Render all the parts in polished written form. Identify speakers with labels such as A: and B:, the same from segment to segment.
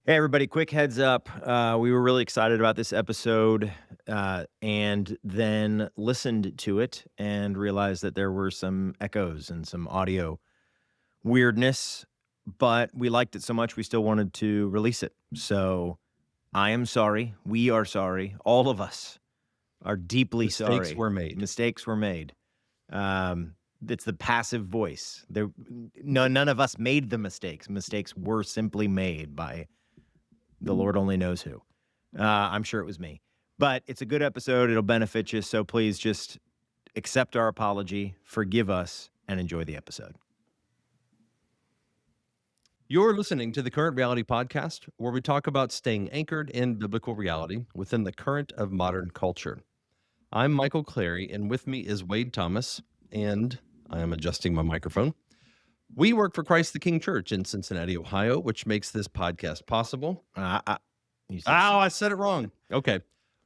A: Hey, everybody, quick heads up. We were really excited about this episode and then listened to it and realized that there were some echoes and some audio weirdness, but we liked it so much we still wanted to release it. So I am sorry. We are sorry. All of us are deeply
B: Mistakes
A: sorry.
B: were made.
A: Mistakes were made. It's the passive voice. None of us made the mistakes. Mistakes were simply made by the Lord only knows who. I'm sure it was me. But it's a good episode. It'll benefit you. So please just accept our apology, forgive us, and enjoy the episode.
B: You're listening to the Current Reality Podcast, where we talk about staying anchored in biblical reality within the current of modern culture. I'm Michael Clary, and with me is Wade Thomas, and I am adjusting my microphone. We work for Christ the King Church in Cincinnati, Ohio, which makes this podcast possible. I said it wrong. Okay.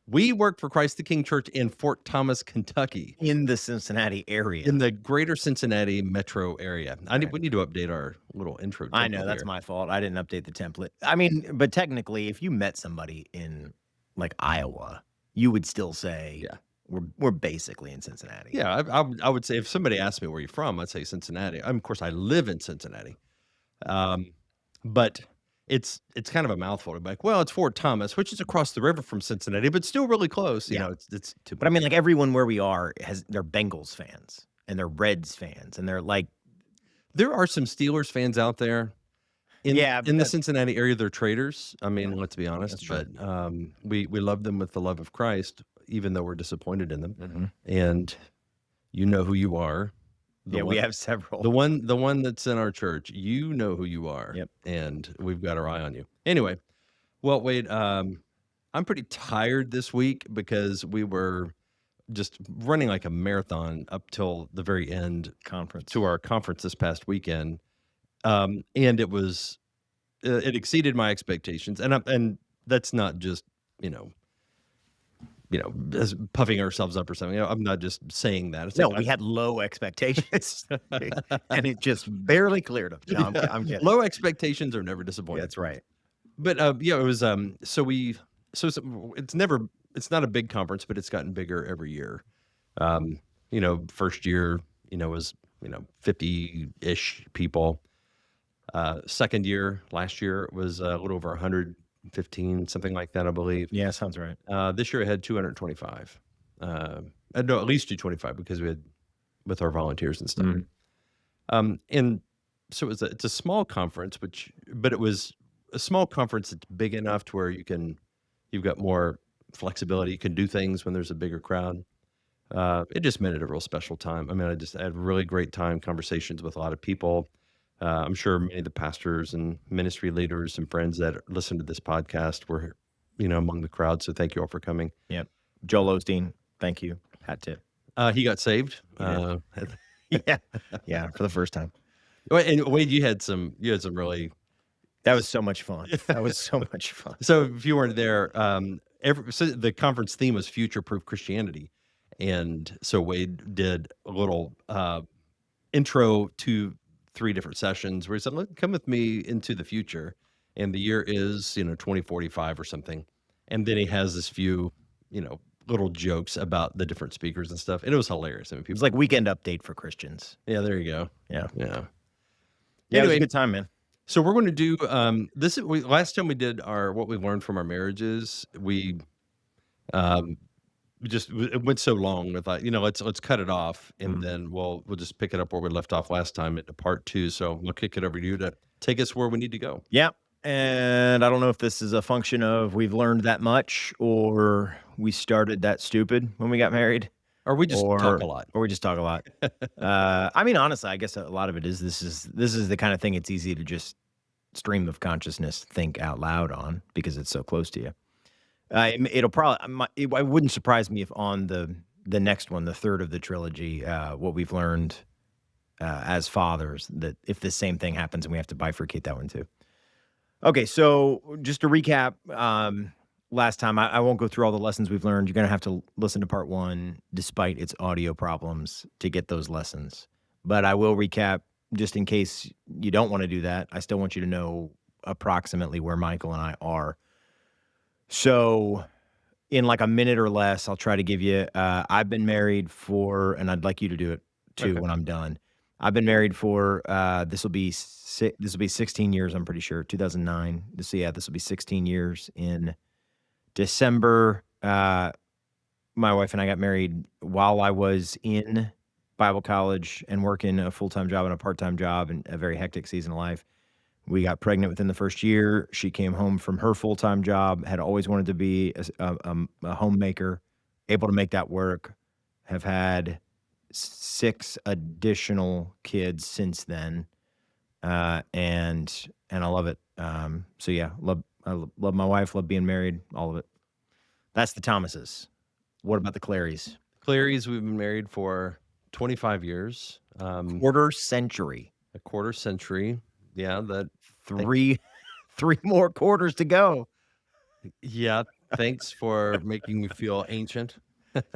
B: We work for Christ the King Church in Fort Thomas, Kentucky.
A: In the Cincinnati area.
B: In the greater Cincinnati metro area. We need to update our little intro.
A: I know, that's
B: here.
A: my fault. I didn't update the template. I mean, but technically, if you met somebody in like Iowa, you would still say,
B: Yeah.
A: We're basically in Cincinnati.
B: Yeah, I would say if somebody asked me where you're from, I'd say Cincinnati. Of course, I live in Cincinnati, but it's kind of a mouthful to be like, well, it's Fort Thomas, which is across the river from Cincinnati, but still really close. You
A: Yeah.
B: know, it's too.
A: But I mean, like everyone where we are they're Bengals fans and they're Reds fans and they're like,
B: There are some Steelers fans out there. In the Cincinnati area, they're traitors. I mean, let's be honest. But we love them with the love of Christ, even though we're disappointed in them.
A: Mhm.
B: And you know who you are.
A: We have several.
B: The one that's in our church, you know who you are.
A: Yep.
B: And we've got our eye on you. Anyway, well, Wade, I'm pretty tired this week because we were just running like a marathon up till the very end
A: Conference.
B: to our conference this past weekend. And it was it exceeded my expectations. And that's not just, as puffing ourselves up or something. I'm not just saying that. It's
A: No,
B: like
A: we had low expectations, and it just barely cleared them. No, I'm kidding.
B: low expectations are never disappointing.
A: That's right.
B: But it was it's not a big conference, but it's gotten bigger every year. First year, was 50-ish people. Second year, last year was a little over 115, something like that, I believe.
A: Yeah, sounds right.
B: This year I had 225. No, at least 225 because we had with our volunteers and stuff. And so it's a small conference, but it was a small conference that's big enough to where you've got more flexibility. You can do things when there's a bigger crowd. It just made it a real special time. I mean, I had a really great time, conversations with a lot of people. I'm sure many of the pastors and ministry leaders and friends that listen to this podcast were, among the crowd. So thank you all for coming.
A: Yep. Joel Osteen, thank you. Hat tip.
B: He got saved.
A: Yeah, for the first time.
B: And Wade, you had some really.
A: That was so much fun. That was so much fun.
B: So if you weren't there, so the conference theme was future-proof Christianity. And so Wade did a little intro to 3 different sessions where he said, come with me into the future. And the year is, 2045 or something. And then he has this few, little jokes about the different speakers and stuff. And it was hilarious. I mean,
A: It was like weekend update for Christians.
B: Yeah, there you go.
A: Yeah.
B: Yeah.
A: Yeah, it was
B: Anyway,
A: a good time, man.
B: So we're going to do last time we did what we learned from our marriages. We it went so long with let's cut it off and then we'll just pick it up where we left off last time at part 2. So we'll kick it over to you to take us where we need to go.
A: Yeah. And I don't know if this is a function of we've learned that much or we started that stupid when we got married.
B: Or we just talk a lot.
A: Or we just talk a lot. I mean, honestly, I guess a lot of it is this is the kind of thing it's easy to just stream of consciousness think out loud on because it's so close to you. It'll probably it wouldn't surprise me if on the next one, the third of the trilogy, what we've learned as fathers, that if the same thing happens and we have to bifurcate that one too. Okay, so just to recap, last time, I won't go through all the lessons we've learned. You're going to have to listen to part 1, despite its audio problems, to get those lessons. But I will recap, just in case you don't want to do that. I still want you to know approximately where Michael and I are. So in like a minute or less, I'll try to give you. I've been married for, and I'd like you to do it too
B: Okay.
A: when I'm done. I've been married for this will be 16 years. I'm pretty sure 2009. This will be 16 years in December. My wife and I got married while I was in Bible college and working a full time job and a part time job and a very hectic season of life. We got pregnant within the first year. She came home from her full-time job, had always wanted to be a homemaker, able to make that work, have had 6 additional kids since then, and I love it. So yeah, love my wife, love being married, all of it. That's the Thomases. What about the Clarys?
B: Clary's, we've been married for 25 years,
A: Quarter century.
B: a quarter century. Yeah, that.
A: 3 3 more quarters to go.
B: Yeah, thanks for making me feel ancient.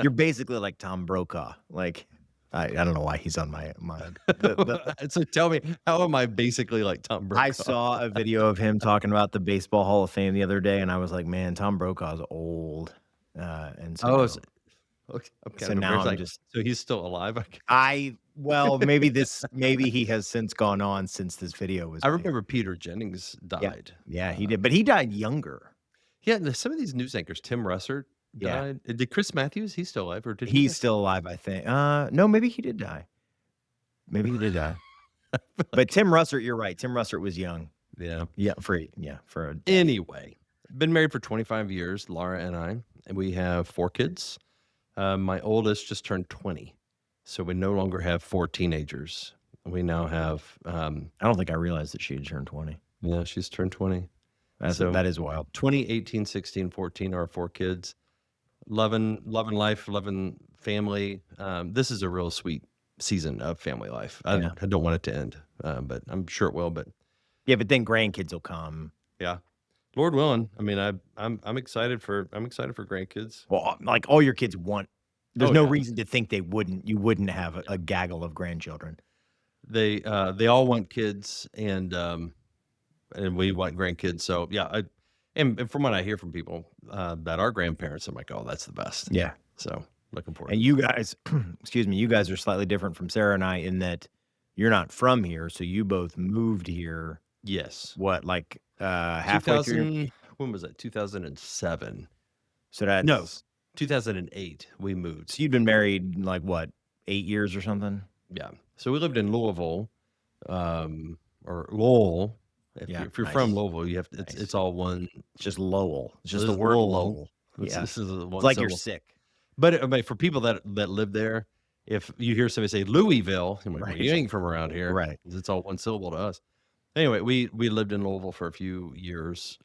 A: You're basically like Tom Brokaw. Like, I don't know why he's on my mind.
B: So tell me, how am I basically like Tom Brokaw?
A: I saw a video of him talking about the Baseball Hall of Fame the other day, and I was like, man, Tom Brokaw's old. And so,
B: Oh,
A: now,
B: okay, I'm
A: so
B: kind of
A: now I'm
B: like,
A: just,
B: so he's still alive.
A: well, maybe he has since gone on since this video was
B: I
A: made.
B: remember Peter Jennings died.
A: Yeah, he did, but he died younger.
B: Yeah, some of these news anchors, Tim Russert
A: Yeah.
B: died. Did Chris Matthews? He's still alive, or did he?
A: He's still alive, I think. No, maybe he did die. Maybe he did die. But Tim Russert, you're right. Tim Russert was young.
B: Yeah.
A: Yeah, for a
B: Anyway, been married for 25 years, Laura and I, and we have 4 kids. My oldest just turned 20, so we no longer have 4 teenagers. We now have.
A: I don't think I realized that she had turned 20.
B: Yeah, she's turned 20.
A: That is wild.
B: 20, 18, 16, 14 are our 4 kids. Loving life, loving family. This is a real sweet season of family life. I don't want it to end, but I'm sure it will. But
A: yeah, but then grandkids will come.
B: yeah, Lord willing. I mean, I'm excited for grandkids.
A: Well, like all your kids want. There's
B: Oh,
A: no
B: yeah.
A: reason to think you wouldn't have a gaggle of grandchildren.
B: They all want kids, and we want grandkids. So yeah, and from what I hear from people that are grandparents, I'm like, oh, that's the best.
A: Yeah.
B: So looking forward.
A: And you guys, excuse me, you guys are slightly different from Sarah and I in that you're not from here, so you both moved here.
B: Yes.
A: What, like halfway through?
B: 2000, when was that? 2007.
A: So that's
B: No, 2008 we moved.
A: So you'd been married like what, 8 years or something?
B: Yeah. So we lived in Louisville, or Lowell. If you're from Louisville, you have to, it's all one.
A: It's just Lowell. It's just
B: This
A: the
B: is
A: word
B: Lowell.
A: Lowell.
B: Yeah. This is
A: It's like you're sick.
B: But I mean, for people that live there, if you hear somebody say Louisville, you're like, well, you ain't from around here.
A: Right.
B: 'Cause it's all one syllable to us. Anyway, we lived in Louisville for a few years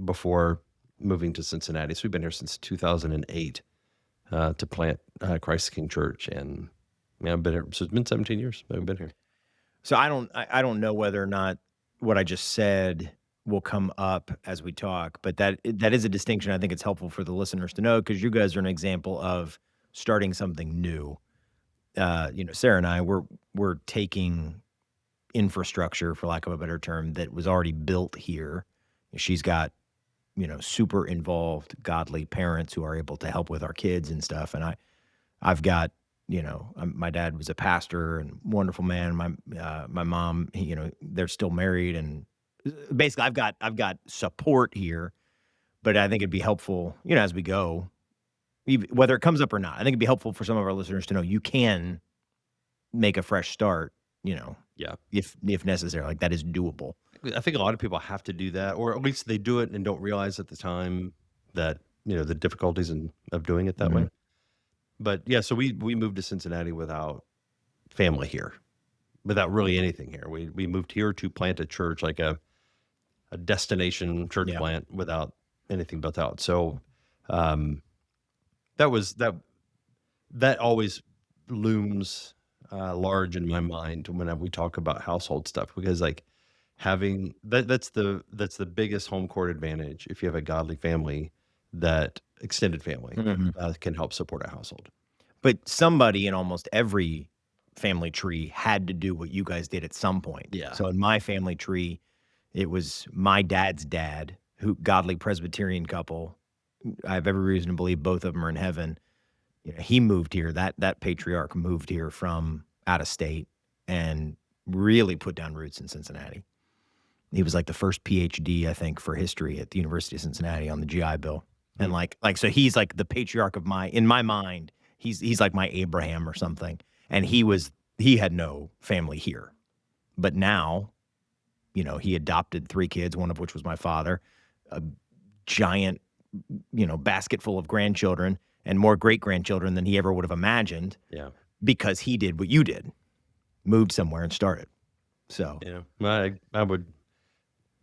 B: before moving to Cincinnati. So we've been here since 2008 to plant Christ King Church. And yeah, I've been here. So it's been 17 years that we've been here.
A: So I don't know whether or not what I just said will come up as we talk, but that is a distinction I think it's helpful for the listeners to know because you guys are an example of starting something new. Sarah and I we're taking infrastructure, for lack of a better term, that was already built here. She's got, super involved, godly parents who are able to help with our kids and stuff. And I've got, my dad was a pastor and wonderful man. My mom, they're still married, and basically I've got support here. But I think it'd be helpful, as we go, whether it comes up or not. I think it'd be helpful for some of our listeners to know you can make a fresh start.
B: Yeah.
A: If necessary, like that is doable.
B: I think a lot of people have to do that, or at least they do it and don't realize at the time that, the difficulties of doing it that way. But yeah, so we moved to Cincinnati without family here, without really anything here. We moved here to plant a church, like a destination church plant without anything built out. So that always looms large in my mind when we talk about household stuff, because like having that's the biggest home court advantage. If you have a godly family, that extended family can help support a household.
A: But somebody in almost every family tree had to do what you guys did at some point.
B: Yeah.
A: So in my family tree, It was my dad's dad, who godly Presbyterian couple. I have every reason to believe both of them are in heaven. You know, he moved here. That patriarch moved here from out of state and really put down roots in Cincinnati. He was like the first PhD, I think, for history at the University of Cincinnati on the GI Bill. And so he's like the patriarch of in my mind, he's like my Abraham or something. And he had no family here. But now, you know, he adopted 3 kids, one of which was my father, a giant, you know, basket full of grandchildren and more great-grandchildren than he ever would have imagined.
B: Yeah.
A: Because he did what you did, moved somewhere and started. So
B: yeah, I would.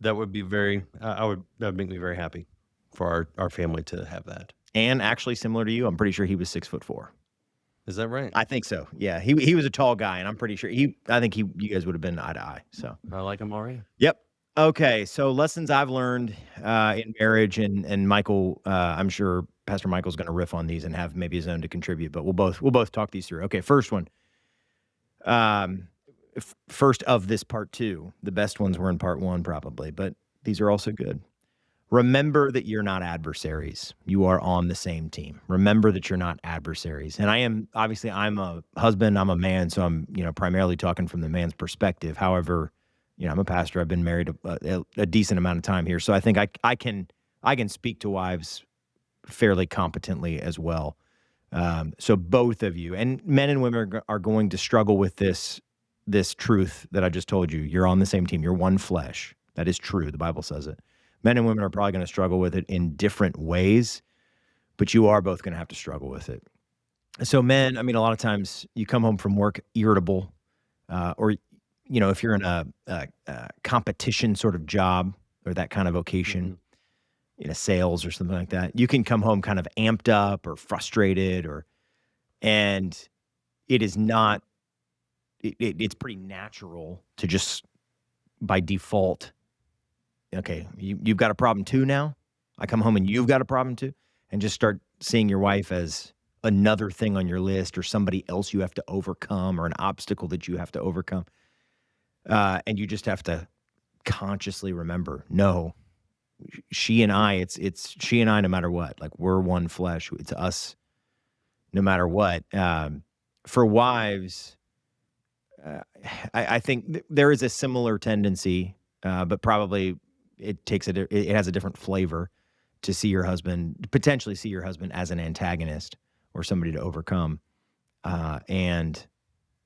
B: That would be that would make me very happy for our family to have that.
A: And actually similar to you, I'm pretty sure he was 6'4".
B: Is that right?
A: I think so. Yeah, he was a tall guy, and I'm pretty sure you guys would have been eye to eye. So
B: I like him already.
A: Yep. Okay, so lessons I've learned in marriage, and Michael, I'm sure Pastor Michael's going to riff on these and have maybe his own to contribute, but we'll both talk these through. Okay, first one. First of this part 2. The best ones were in part 1 probably, but these are also good. Remember that you're not adversaries. You are on the same team. Remember that you're not adversaries. And I'm a husband, I'm a man, so I'm, you know, primarily talking from the man's perspective. However, you know, I'm a pastor. I've been married a decent amount of time here. So I think I can speak to wives fairly competently as well. So both of you, and men and women are going to struggle with this truth that I just told you. You're on the same team. You're one flesh. That is true. The Bible says it. Men and women are probably going to struggle with it in different ways, but you are both going to have to struggle with it. So men, I mean, a lot of times you come home from work irritable, or, you know, if you're in a competition sort of job or that kind of vocation, you know, sales or something like that, you can come home kind of amped up or frustrated, and it is not, it's pretty natural to just by default, okay, you've got a problem too now. I come home and you've got a problem too, and just start seeing your wife as another thing on your list or somebody else you have to overcome or an obstacle that you have to overcome. And you just have to consciously remember, no, she and I, it's she and I no matter what. Like, we're one flesh. It's us no matter what. For wives, I think there is a similar tendency, but probably it has a different flavor to potentially see your husband as an antagonist or somebody to overcome. And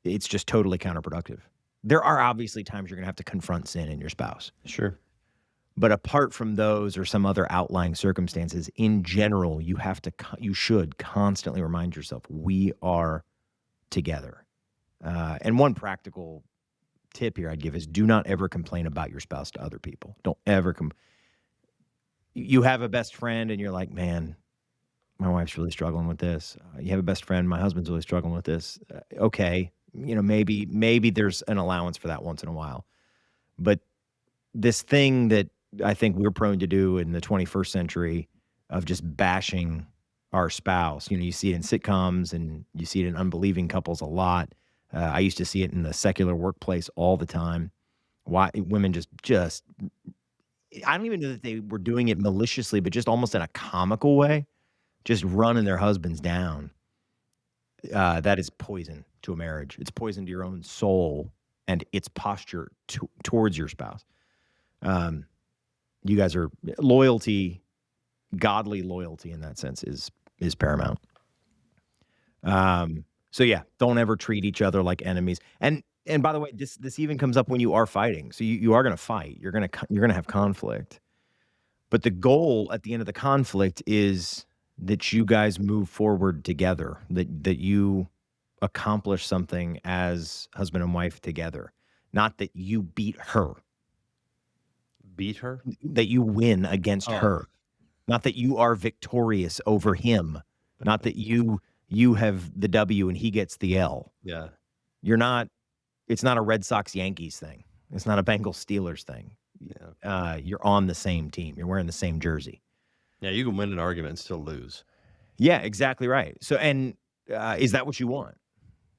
A: it's just totally counterproductive. There are obviously times you're going to have to confront sin in your spouse.
B: Sure.
A: But apart from those or some other outlying circumstances, in general, you should constantly remind yourself, we are together. And one practical tip here I'd give is, do not ever complain about your spouse to other people. Don't ever you have a best friend and you're like, man, my wife's really struggling with this. You have a best friend, my husband's really struggling with this. Okay, you know, maybe there's an allowance for that once in a while. But this thing that I think we're prone to do in the 21st century of just bashing our spouse, you know, you see it in sitcoms and you see it in unbelieving couples a lot. I used to see it in the secular workplace all the time. Why women just I don't even know that they were doing it maliciously, but just almost in a comical way, just running their husbands down. That is poison to a marriage. It's poison to your own soul and its posture towards your spouse. You guys are godly loyalty in that sense is paramount. So yeah, don't ever treat each other like enemies. And by the way, this even comes up when you are fighting. So you are going to fight. You're going to have conflict. But the goal at the end of the conflict is that you guys move forward together, that you accomplish something as husband and wife together. Not that you beat her.
B: Beat her?
A: That you win against her. Not that you are victorious over him. Not that you have the W and he gets the L.
B: Yeah.
A: It's not a Red Sox Yankees thing. It's not a Bengals Steelers thing.
B: Yeah.
A: You're on the same team. You're wearing the same jersey.
B: Yeah, you can win an argument and still lose.
A: Yeah, exactly right. So, and is that what you want?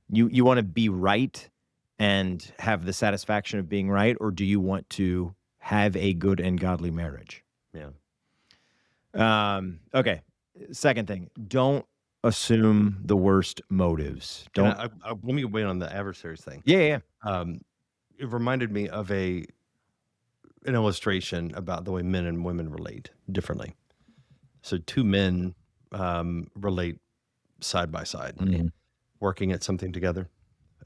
A: You want to be right and have the satisfaction of being right, or do you want to have a good and godly marriage.
B: Yeah.
A: Okay. Second thing, don't assume the worst motives.
B: Can
A: Don't.
B: let me wait on the adversaries thing.
A: Yeah, yeah,
B: Um, it reminded me of an illustration about the way men and women relate differently. So two men relate side by side,
A: yeah. Mhm.
B: working at something together,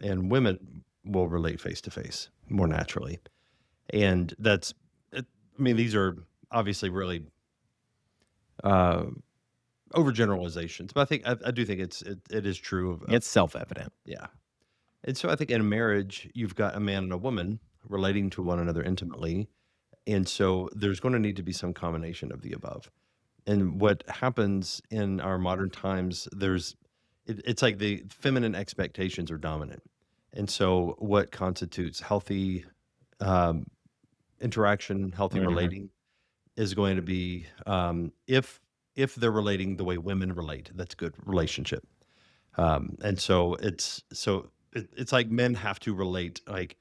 B: and women will relate face to face more naturally. And I mean, these are obviously really uh, overgeneralizations, but I do think it is true
A: It's self-evident.
B: yeah. And so I think in a marriage, you've got a man and a woman relating to one another intimately. And so there's going to need to be some combination of the above. And what happens in our modern times, it's like the feminine expectations are dominant. And so what constitutes healthy um, interaction, healthy
A: Mhm.
B: relating is going to be if they're relating the way women relate, that's good relationship. And so it's like men have to relate like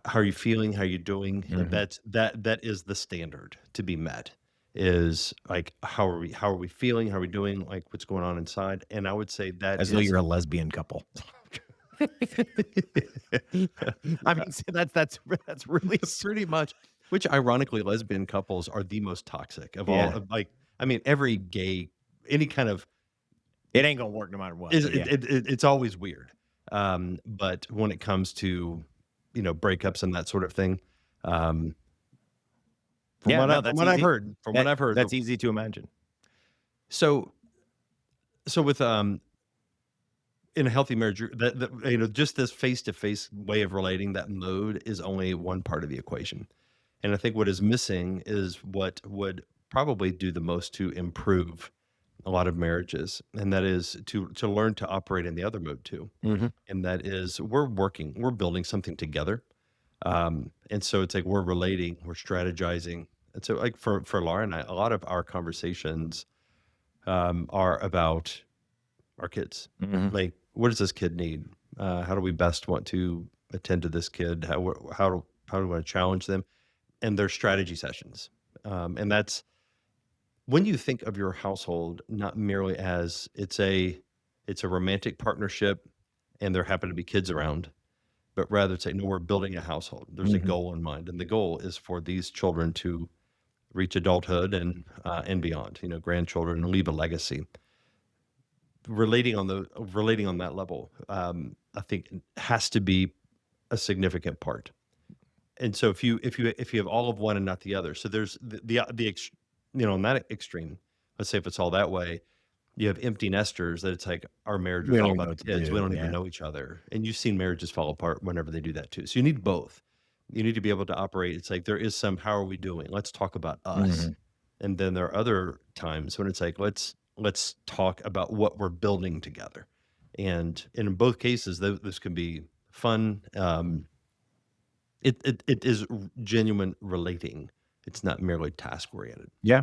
B: how are you feeling, how are you doing, and
A: Mhm.
B: that is the standard to be met. Is like how are we feeling, how are we doing, like what's going on inside, and I would say that
A: As though
B: is
A: you're a lesbian couple. I mean, see, that's really
B: pretty much. Which ironically, lesbian couples are the most toxic of all.
A: yeah.
B: Of like, I mean, every gay, any kind of
A: It ain't gonna work no matter what,
B: is
A: but yeah.
B: it's always weird. But when it comes to breakups and that sort of thing, um,
A: Yeah, no,
B: from
A: that's
B: what I've
A: easy.
B: heard,
A: That's easy to imagine.
B: so with in a healthy marriage, just this face to face way of relating, that mode is only one part of the equation, and I think what is missing is what would probably do the most to improve a lot of marriages, and that is to learn to operate in the other mode too.
A: Mhm.
B: And that is we're building something together. And so it's like we're relating, we're strategizing. And so like for Laura and I, a lot of our conversations are about our kids.
A: Mhm.
B: Like, what does this kid need? How do we best want to attend to this kid? How do we want to challenge them? And their strategy sessions. And that's when you think of your household not merely as it's a romantic partnership and there happen to be kids around, but rather say, no, we're building a household. There's a
A: Mhm.
B: goal in mind, and the goal is for these children to reach adulthood and beyond. Grandchildren, and leave a legacy. Relating on that level, I think has to be a significant part. And so if you have all of one and not the other, so there's on that extreme. Let's say if it's all that way, you have empty nesters that it's like our marriage
A: We
B: is
A: don't
B: all
A: even know
B: about
A: what
B: the
A: to
B: kids. We
A: do,
B: don't even
A: yeah.
B: know each other. And you've seen marriages fall apart whenever they do that too. So you need both. You need to be able to operate. It's like there is some how are we doing? Let's talk about us.
A: Mhm.
B: And then there are other times when it's like let's talk about what we're building together. And in both cases, this can be fun. It is genuine relating. It's not merely task oriented.
A: Yeah.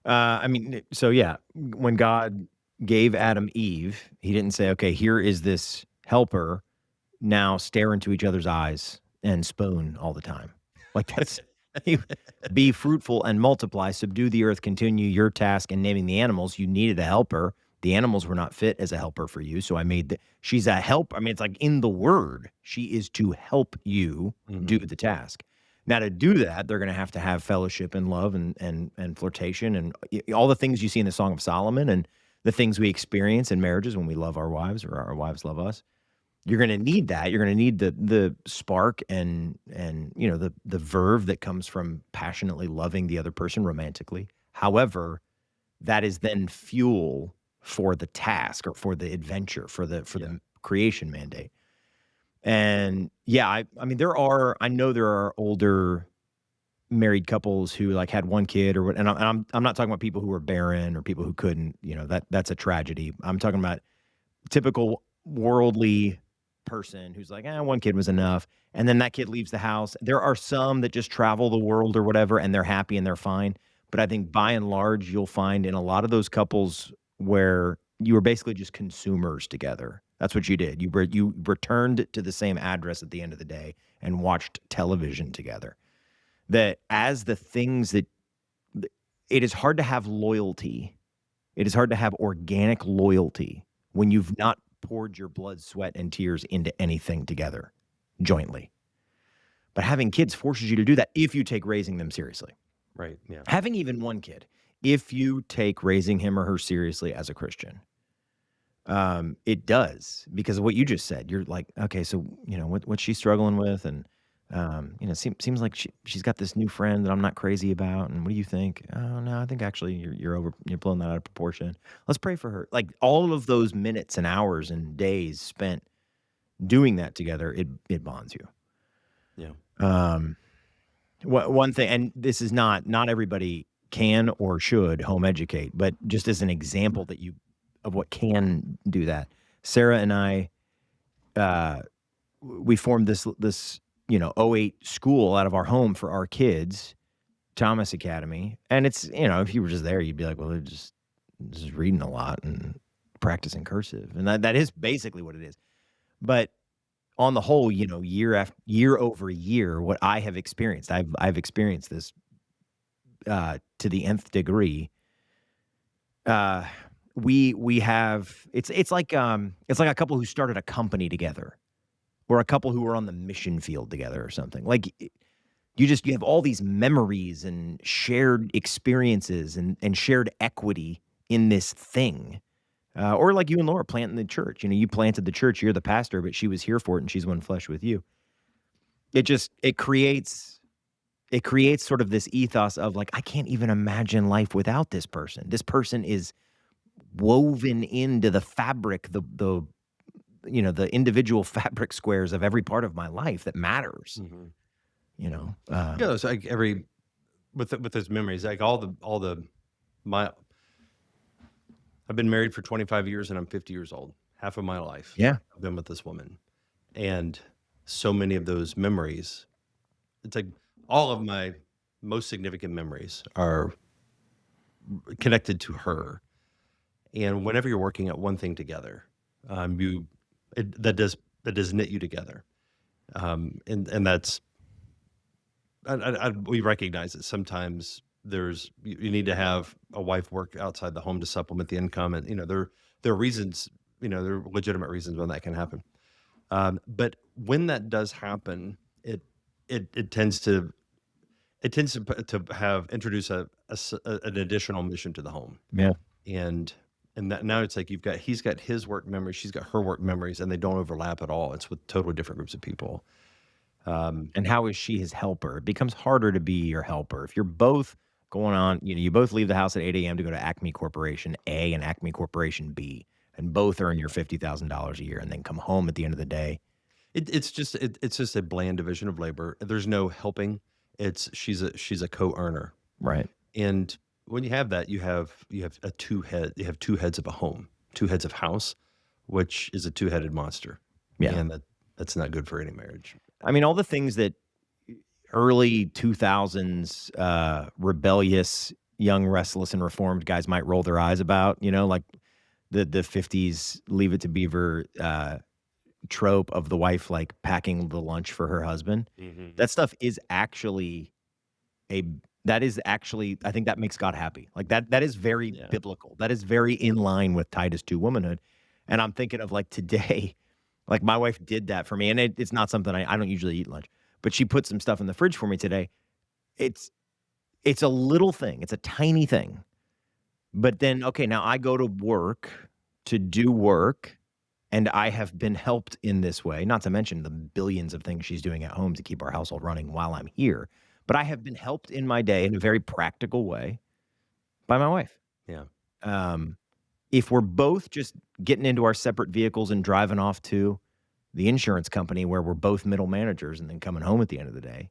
A: I mean, so yeah, when God gave Adam Eve, he didn't say, "Okay, here is this helper. Now stare into each other's eyes and spoon all the time." Like that's he be fruitful and multiply, subdue the earth, continue your task in naming the animals. You needed a helper. The animals were not fit as a helper for you. So I made she's a help. I mean, it's like in the word, she is to help you do
B: Mhm.
A: the task. Now to do that, they're going to have fellowship and love and flirtation and all the things you see in the Song of Solomon and the things we experience in marriages when we love our wives or our wives love us. You're gonna need that. You're gonna need the spark and the verve that comes from passionately loving the other person romantically. However, that is then fuel for the task or for the adventure, for
B: Yeah.
A: the creation mandate. And yeah, I mean I know there are older married couples who like had one kid or what, and I'm not talking about people who were barren or people who couldn't, that's a tragedy. I'm talking about typical worldly person who's like, one kid was enough. And then that kid leaves the house. There are some that just travel the world or whatever, and they're happy and they're fine. But I think by and large, you'll find in a lot of those couples where you were basically just consumers together. That's what you did. You returned to the same address at the end of the day and watched television together. that as the things that it is hard to have loyalty. It is hard to have organic loyalty when you've not poured your blood, sweat, and tears into anything together jointly. But having kids forces you to do that if you take raising them seriously.
B: Right. Yeah.
A: Having even one kid, if you take raising him or her seriously as a Christian, it does, because of what you just said. You're like, okay, so what's she struggling with, and seems like she's got this new friend that I'm not crazy about, and what do you think? Oh no, I think actually you're blowing that out of proportion. Let's pray for her. Like all of those minutes and hours and days spent doing that together, it bonds you.
B: Yeah.
A: One thing, and this is not everybody can or should home educate, but just as an example of what can do that. Sarah and I, we formed this '08 school out of our home for our kids, Thomas Academy, and it's if you were just there, you'd be like, well, they're just reading a lot and practicing cursive, and that is basically what it is. But on the whole, year over year, what I have experienced, I've experienced this to the nth degree. We have it's like a couple who started a company together, or a couple who were on the mission field together or something. Like you have all these memories and shared experiences and shared equity in this thing. Or like you and Laura planting the church. You planted the church, you're the pastor, but she was here for it and she's one flesh with you. It creates sort of this ethos of like, I can't even imagine life without this person. This person is woven into the fabric, the individual fabric squares of every part of my life that matters.
B: Yeah, it's like with those memories, like I've been married for 25 years and I'm 50 years old. Half of my life,
A: Yeah.
B: I've been with this woman, and so many of those memories. It's like all of my most significant memories are connected to her. And whenever you're working at one thing together, that does knit you together, and that's we recognize that sometimes you need to have a wife work outside the home to supplement the income, and there are reasons, there are legitimate reasons when that can happen. But when that does happen, it tends to have introduce an additional mission to the home.
A: Yeah.
B: And that now it's like he's got his work memories, she's got her work memories, and they don't overlap at all. It's with totally different groups of people.
A: And how is she his helper? It becomes harder to be your helper if you're both going on. You both leave the house at 8 a.m. to go to Acme Corporation A and Acme Corporation B, and both earn your $50,000 a year, and then come home at the end of the day.
B: It's just a bland division of labor. There's no helping. She's a co-earner,
A: right?
B: And when you have that, you have two heads of a home, two heads of house, which is a two-headed monster.
A: Yeah,
B: and that's not good for any marriage.
A: I mean, all the things that early 2000s rebellious, young, restless, and reformed guys might roll their eyes about, like the 50s Leave It to Beaver trope of the wife like packing the lunch for her husband.
B: Mm-hmm.
A: That stuff is actually I think that makes God happy. Like that is very biblical. That is very in line with Titus 2 womanhood. And I'm thinking of like today, like my wife did that for me, and it's not something I don't usually eat lunch, but she put some stuff in the fridge for me today. It's a little thing. It's a tiny thing. But then, okay, now I go to work to do work, and I have been helped in this way, not to mention the billions of things she's doing at home to keep our household running while I'm here. But I have been helped in my day in a very practical way by my wife.
B: Yeah.
A: If we're both just getting into our separate vehicles and driving off to the insurance company where we're both middle managers and then coming home at the end of the day,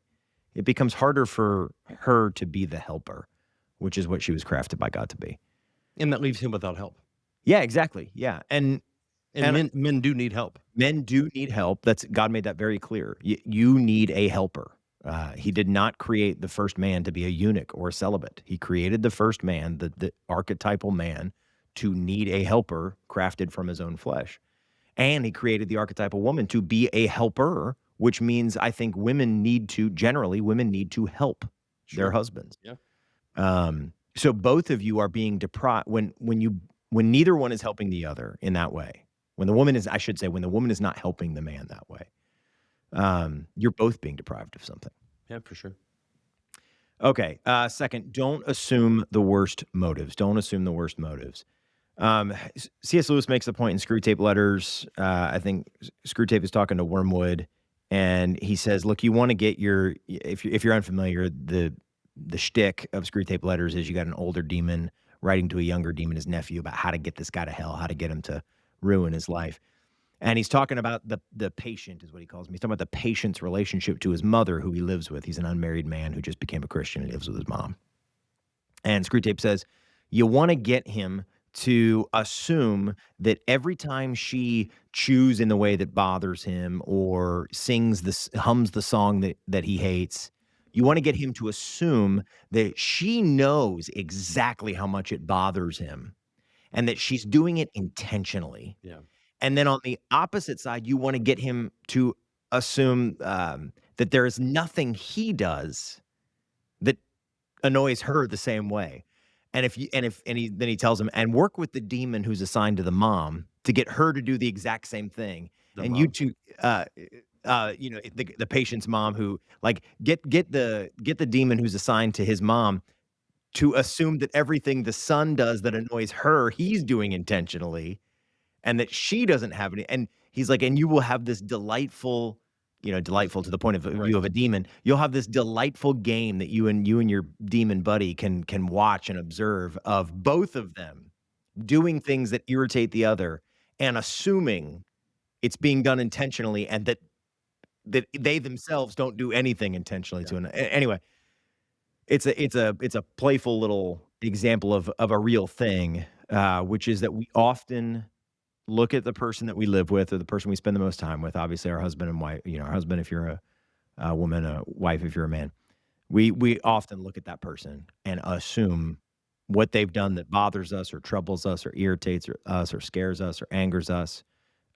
A: it becomes harder for her to be the helper, which is what she was crafted by God to be.
B: And that leaves him without help.
A: Yeah, exactly. Yeah. And
B: men do need help.
A: Men do need help. God made that very clear. You need a helper. He did not create the first man to be a eunuch or a celibate. He created the first man, the archetypal man, to need a helper crafted from his own flesh. And he created the archetypal woman to be a helper which means I think women need to help their
B: Sure.
A: husbands.
B: Yeah.
A: So both of you are being deprived when neither one is helping the other in that way. When the woman is, I should say, when the woman is not helping the man that way, you're both being deprived of something.
B: Yeah, for sure.
A: Okay. Second, don't assume the worst motives. Don't assume the worst motives. C.S. Lewis makes the point in Screw Tape Letters. I think Screw Tape is talking to Wormwood, and he says, "Look, you want to get your if you're unfamiliar, the shtick of Screw Tape Letters is you got an older demon writing to a younger demon, his nephew, about how to get this guy to hell, how to get him to ruin his life." And he's talking about the patient is what he calls him. He's talking about the patient's relationship to his mother, who he lives with. He's an unmarried man who just became a Christian and lives with his mom. And Screwtape says, you want to get him to assume that every time she chews in the way that bothers him or hums the song that he hates, you want to get him to assume that she knows exactly how much it bothers him and that she's doing it intentionally.
B: Yeah.
A: And then on the opposite side, you want to get him to assume that there is nothing he does that annoys her the same way. And then he tells him, and work with the demon who's assigned to the mom to get her to do the exact same thing.
B: The
A: And you
B: mom.
A: two, the patient's mom, who like get the demon who's assigned to his mom to assume that everything the son does that annoys her, he's doing intentionally, and that she doesn't have any. And he's like, and you will have this delightful, delightful to the point of
B: Right.
A: view of a demon. You'll have this delightful game that you and your demon buddy can watch and observe of both of them doing things that irritate the other and assuming it's being done intentionally, and that they themselves don't do anything intentionally to anyway. It's a playful little example of a real thing, which is that we often look at the person that we live with or the person we spend the most time with, obviously our husband and wife, our husband if you're a woman, a wife if you're a man. We often look at that person and assume what they've done that bothers us or troubles us or irritates us or scares us or angers us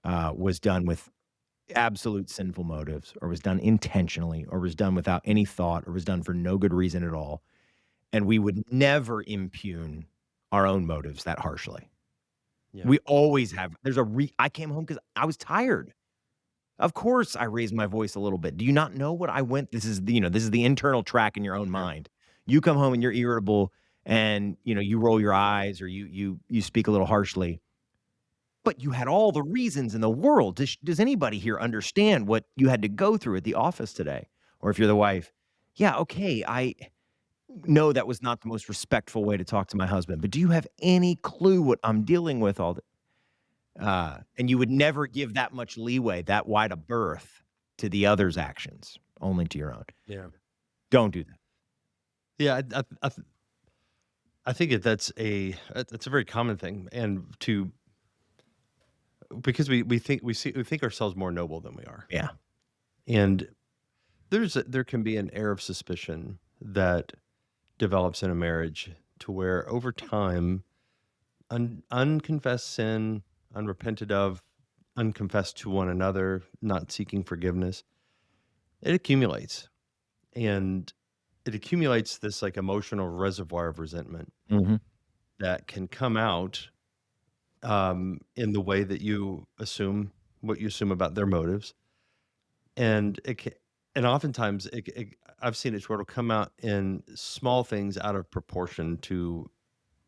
A: was done with absolute sinful motives, or was done intentionally, or was done without any thought, or was done for no good reason at all. And we would never impugn our own motives that harshly.
B: Yeah.
A: We always have. I came home because I was tired. Of course, I raised my voice a little bit. Do you not know what I went? This is the internal track in your own mind. You come home and you're irritable, and you roll your eyes or you speak a little harshly. But you had all the reasons in the world. Does anybody here understand what you had to go through at the office today? Or if you're the wife, yeah, okay, I know that was not the most respectful way to talk to my husband, but do you have any clue what I'm dealing with all the and you would never give that much leeway, that wide a berth to the other's actions, only to your own.
B: Yeah.
A: Don't do that.
B: Yeah. I think that's a very common thing, and because we think ourselves more noble than we are.
A: Yeah.
B: And there can be an air of suspicion that develops in a marriage to where over time, unconfessed sin, unrepented of, unconfessed to one another, not seeking forgiveness, it accumulates. And it accumulates this like emotional reservoir of resentment that can come out in the way that you assume what you assume about their motives. And oftentimes I've seen it where it'll come out in small things out of proportion to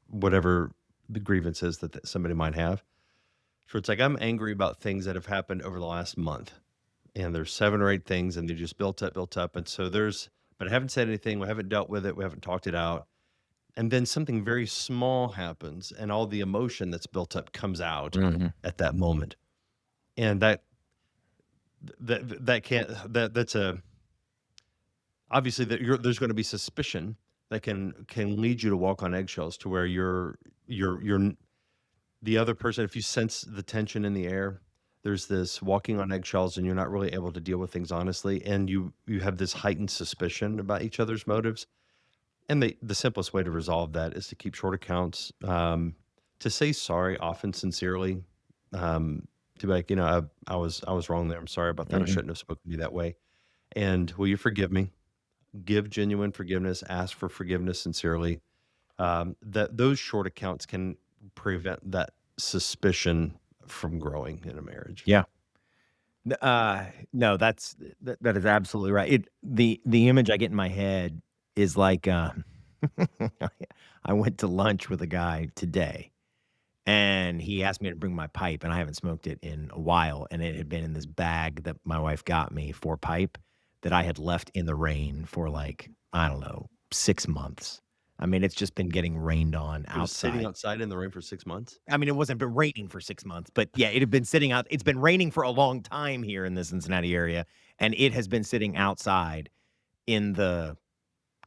B: whatever the grievance is that somebody might have. So it's like, I'm angry about things that have happened over the last month, and there's 7 or 8 things, and they just built up. And so but I haven't said anything. We haven't dealt with it. We haven't talked it out. And then something very small happens, and all the emotion that's built up comes out at that moment. And that's obviously there's going to be suspicion that can lead you to walk on eggshells, to where you're the other person. If you sense the tension in the air, there's this walking on eggshells, and you're not really able to deal with things honestly, and you have this heightened suspicion about each other's motives. And the simplest way to resolve that is to keep short accounts, to say sorry, often sincerely, to be like, I was wrong there. I'm sorry about that. I
A: Mhm.
B: shouldn't have spoken to you that way. And will you forgive me? Give genuine forgiveness. Ask for forgiveness sincerely. That those short accounts can prevent that suspicion from growing in a marriage.
A: Yeah. No, that is absolutely right. The image I get in my head is like, I went to lunch with a guy today, and he asked me to bring my pipe, and I haven't smoked it in a while, and it had been in this bag that my wife got me for pipe that I had left in the rain for, like, I don't know, 6 months. I mean, it's just been getting rained on
B: It was sitting
A: outside.
B: outside in the rain for 6 months.
A: I mean, it wasn't been raining for 6 months, but yeah, it had been sitting out. It's been raining for a long time here in the Cincinnati area, and it has been sitting outside in the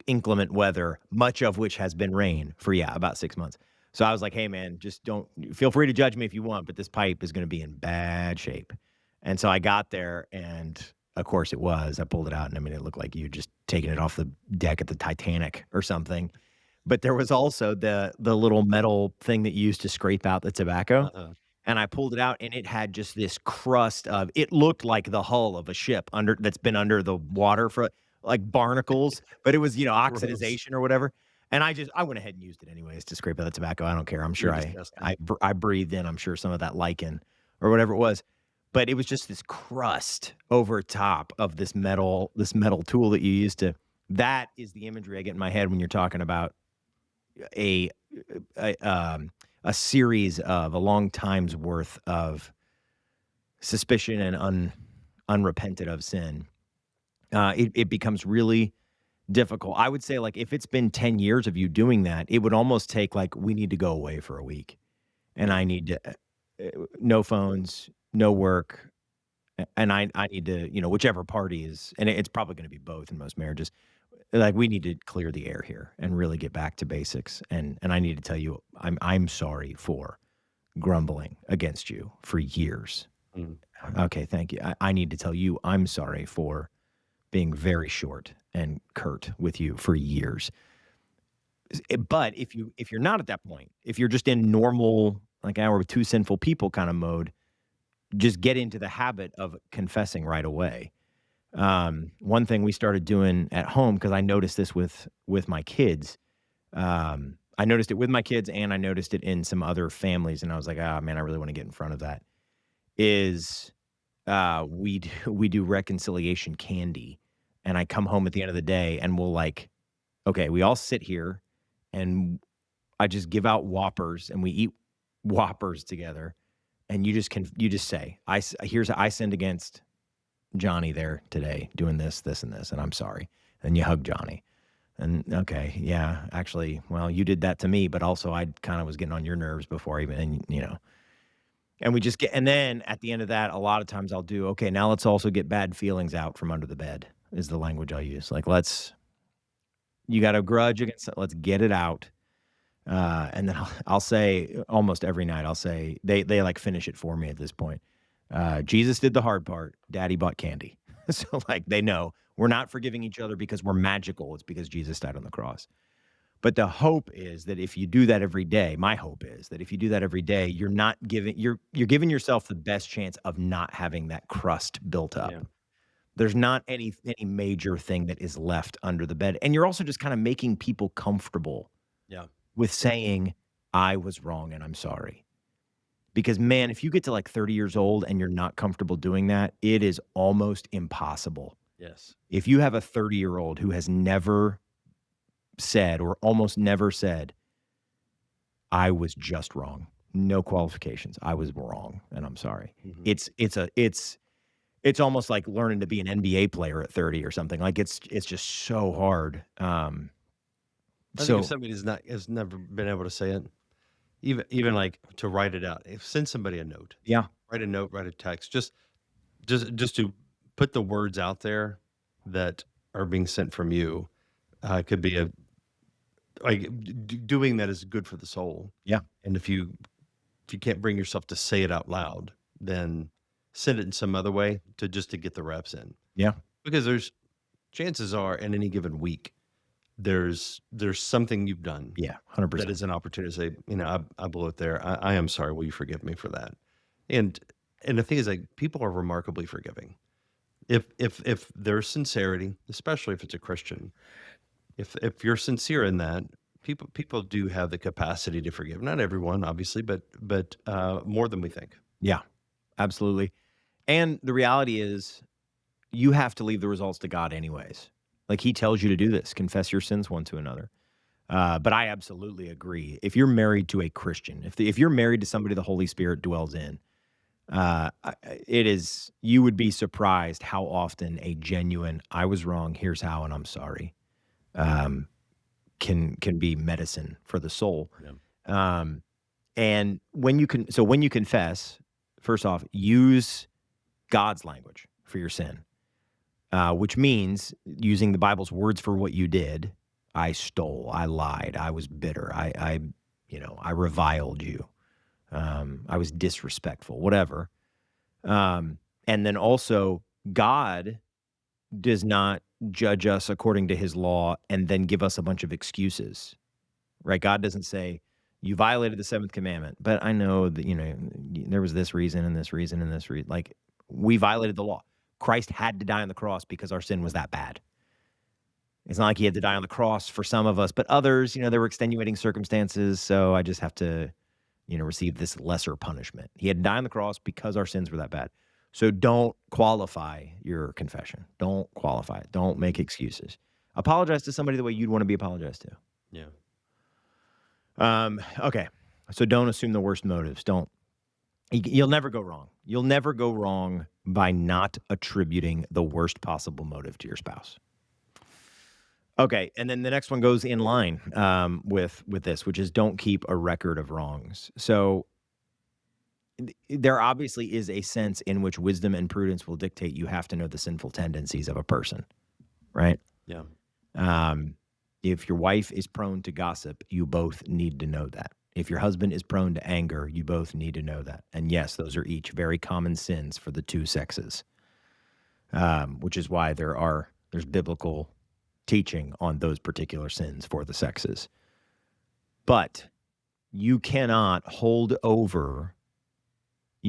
A: inclement weather, much of which has been rain for, yeah, about 6 months. So I was like, "Hey, man, just don't feel free to judge me if you want, but this pipe is gonna be in bad shape." And so I got there, and of course it was. I pulled it out, and I mean, it looked like you just taken it off the deck at the Titanic or something. But there was also the little metal thing that you used to scrape out the tobacco,
B: Uh-uh.
A: and I pulled it out, and it had just this crust of it looked like the hull of a ship under that's been under the water for like barnacles, but it was,
B: Gross.
A: oxidization or whatever, and I went ahead and used it anyways to scrape out the tobacco. I don't care. I'm
B: You're
A: sure
B: disgusting.
A: I breathed in, I'm sure, some of that lichen or whatever it was, but it was just this crust over top of this metal tool that you used to that is the imagery I get in my head when you're talking about a a, um, a series of a long time's worth of suspicion and unrepented of sin. It becomes really difficult. I would say, like, if it's been 10 years of you doing that, it would almost take, like, we need to go away for a week, and
B: Yeah.
A: I need to no phones, no work, and I need to, whichever party is and it's probably gonna be both in most marriages. Like, we need to clear the air here and really get back to basics, and I need to tell you, I'm sorry for grumbling against you for years.
B: Mm.
A: Okay, thank you. I need to tell you I'm sorry for being very short and curt with you for years. But if you're not at that point, if you're just in normal, like, "Ah, we're two sinful people" kinda mode, just get into the habit of confessing right away. One thing we started doing at home because I noticed this with my kids. I noticed it with my kids, and I noticed it in some other families, and I was like, "Ah, man, I really wanna get in front of that." Is, we do reconciliation candy, and I come home at the end of the day, and we'll, like okay, we all sit here, and I just give out Whoppers, and we eat Whoppers together, and you just say, I sinned against Johnny there today doing this, this, and this, and I'm sorry." And you hug Johnny. And okay, yeah, actually, well, you did that to me, but also I kind of was getting on your nerves before even, and we just get, and then at the end of that, a lot of times I'll do, okay, now let's also get bad feelings out from under the bed is the language I'll use. Like, you got a grudge against, let's get it out. And then I'll say almost every night, I'll say, they like finish it for me at this point. Jesus did the hard part. Daddy bought candy. So, like, they know we're not forgiving each other because we're magical. It's because Jesus died on the cross. But the hope is that if you do that every day, my hope is that if you do that every day, you're giving yourself the best chance of not having that crust built
B: Yeah.
A: up. There's not any major thing that is left under the bed. And you're also just kind of making people comfortable
B: Yeah.
A: with saying, I was wrong and I'm sorry. Because, man, if you get to like 30 years old and you're not comfortable doing that, it is almost impossible.
B: Yes.
A: If you have a 30-year-old who has never said or almost never said, I was just wrong, no qualifications, I was wrong and I'm sorry.
B: Mhm.
A: It's almost like learning to be an NBA player at 30 or something. Like, it's just so hard.
B: I think if
A: So
B: somebody has never been able to say it, even like to write it out, if send somebody a note,
A: yeah,
B: write a note, write a text, just to put the words out there that are being sent from you, could be a like doing that is good for the soul.
A: yeah,
B: And if you can't bring yourself to say it out loud, then send it in some other way to get the reps in.
A: yeah,
B: Because there's chances are in any given week, there's something you've done
A: yeah,
B: that
A: 100%.
B: is an opportunity to say, I blew it there. I am sorry. Will you forgive me for that? And and the thing is, like, people are remarkably forgiving. If there's sincerity, especially if it's a Christian, if you're sincere in that, people do have the capacity to forgive. Not everyone, obviously, but more than we think.
A: Yeah, absolutely. And the reality is you have to leave the results to God anyways. Like he tells you to do this, confess your sins one to another. But I absolutely agree. If you're married to a Christian, if you're married to somebody the Holy Spirit dwells in, it is you would be surprised how often a genuine "I was wrong, here's how, and I'm sorry" um, can be medicine for the soul.
B: Yeah.
A: Um, and when you confess, first off, use God's language for your sin, which means using the Bible's words for what you did. I stole, I lied, I was bitter, I reviled you, I was disrespectful, whatever. And then also, God does not judge us according to His law and then give us a bunch of excuses, right? God doesn't say you violated the seventh commandment, but I know that there was this reason and this reason and this reason. Like we violated the law. Christ had to die on the cross because our sin was that bad. It's not like he had to die on the cross for some of us, but others, there were extenuating circumstances. So I just have to, receive this lesser punishment. He had to die on the cross because our sins were that bad. So don't qualify your confession. Don't qualify it. Don't make excuses. Apologize to somebody the way you'd want to be apologized to.
B: Yeah.
A: Okay. So don't assume the worst motives. You'll never go wrong. You'll never go wrong by not attributing the worst possible motive to your spouse. Okay, and then the next one goes in line with this, which is don't keep a record of wrongs. So there obviously is a sense in which wisdom and prudence will dictate you have to know the sinful tendencies of a person, right?
B: Yeah.
A: If your wife is prone to gossip, you both need to know that. If your husband is prone to anger, you both need to know that. And yes, those are each very common sins for the two sexes, which is why there's biblical teaching on those particular sins for the sexes. But you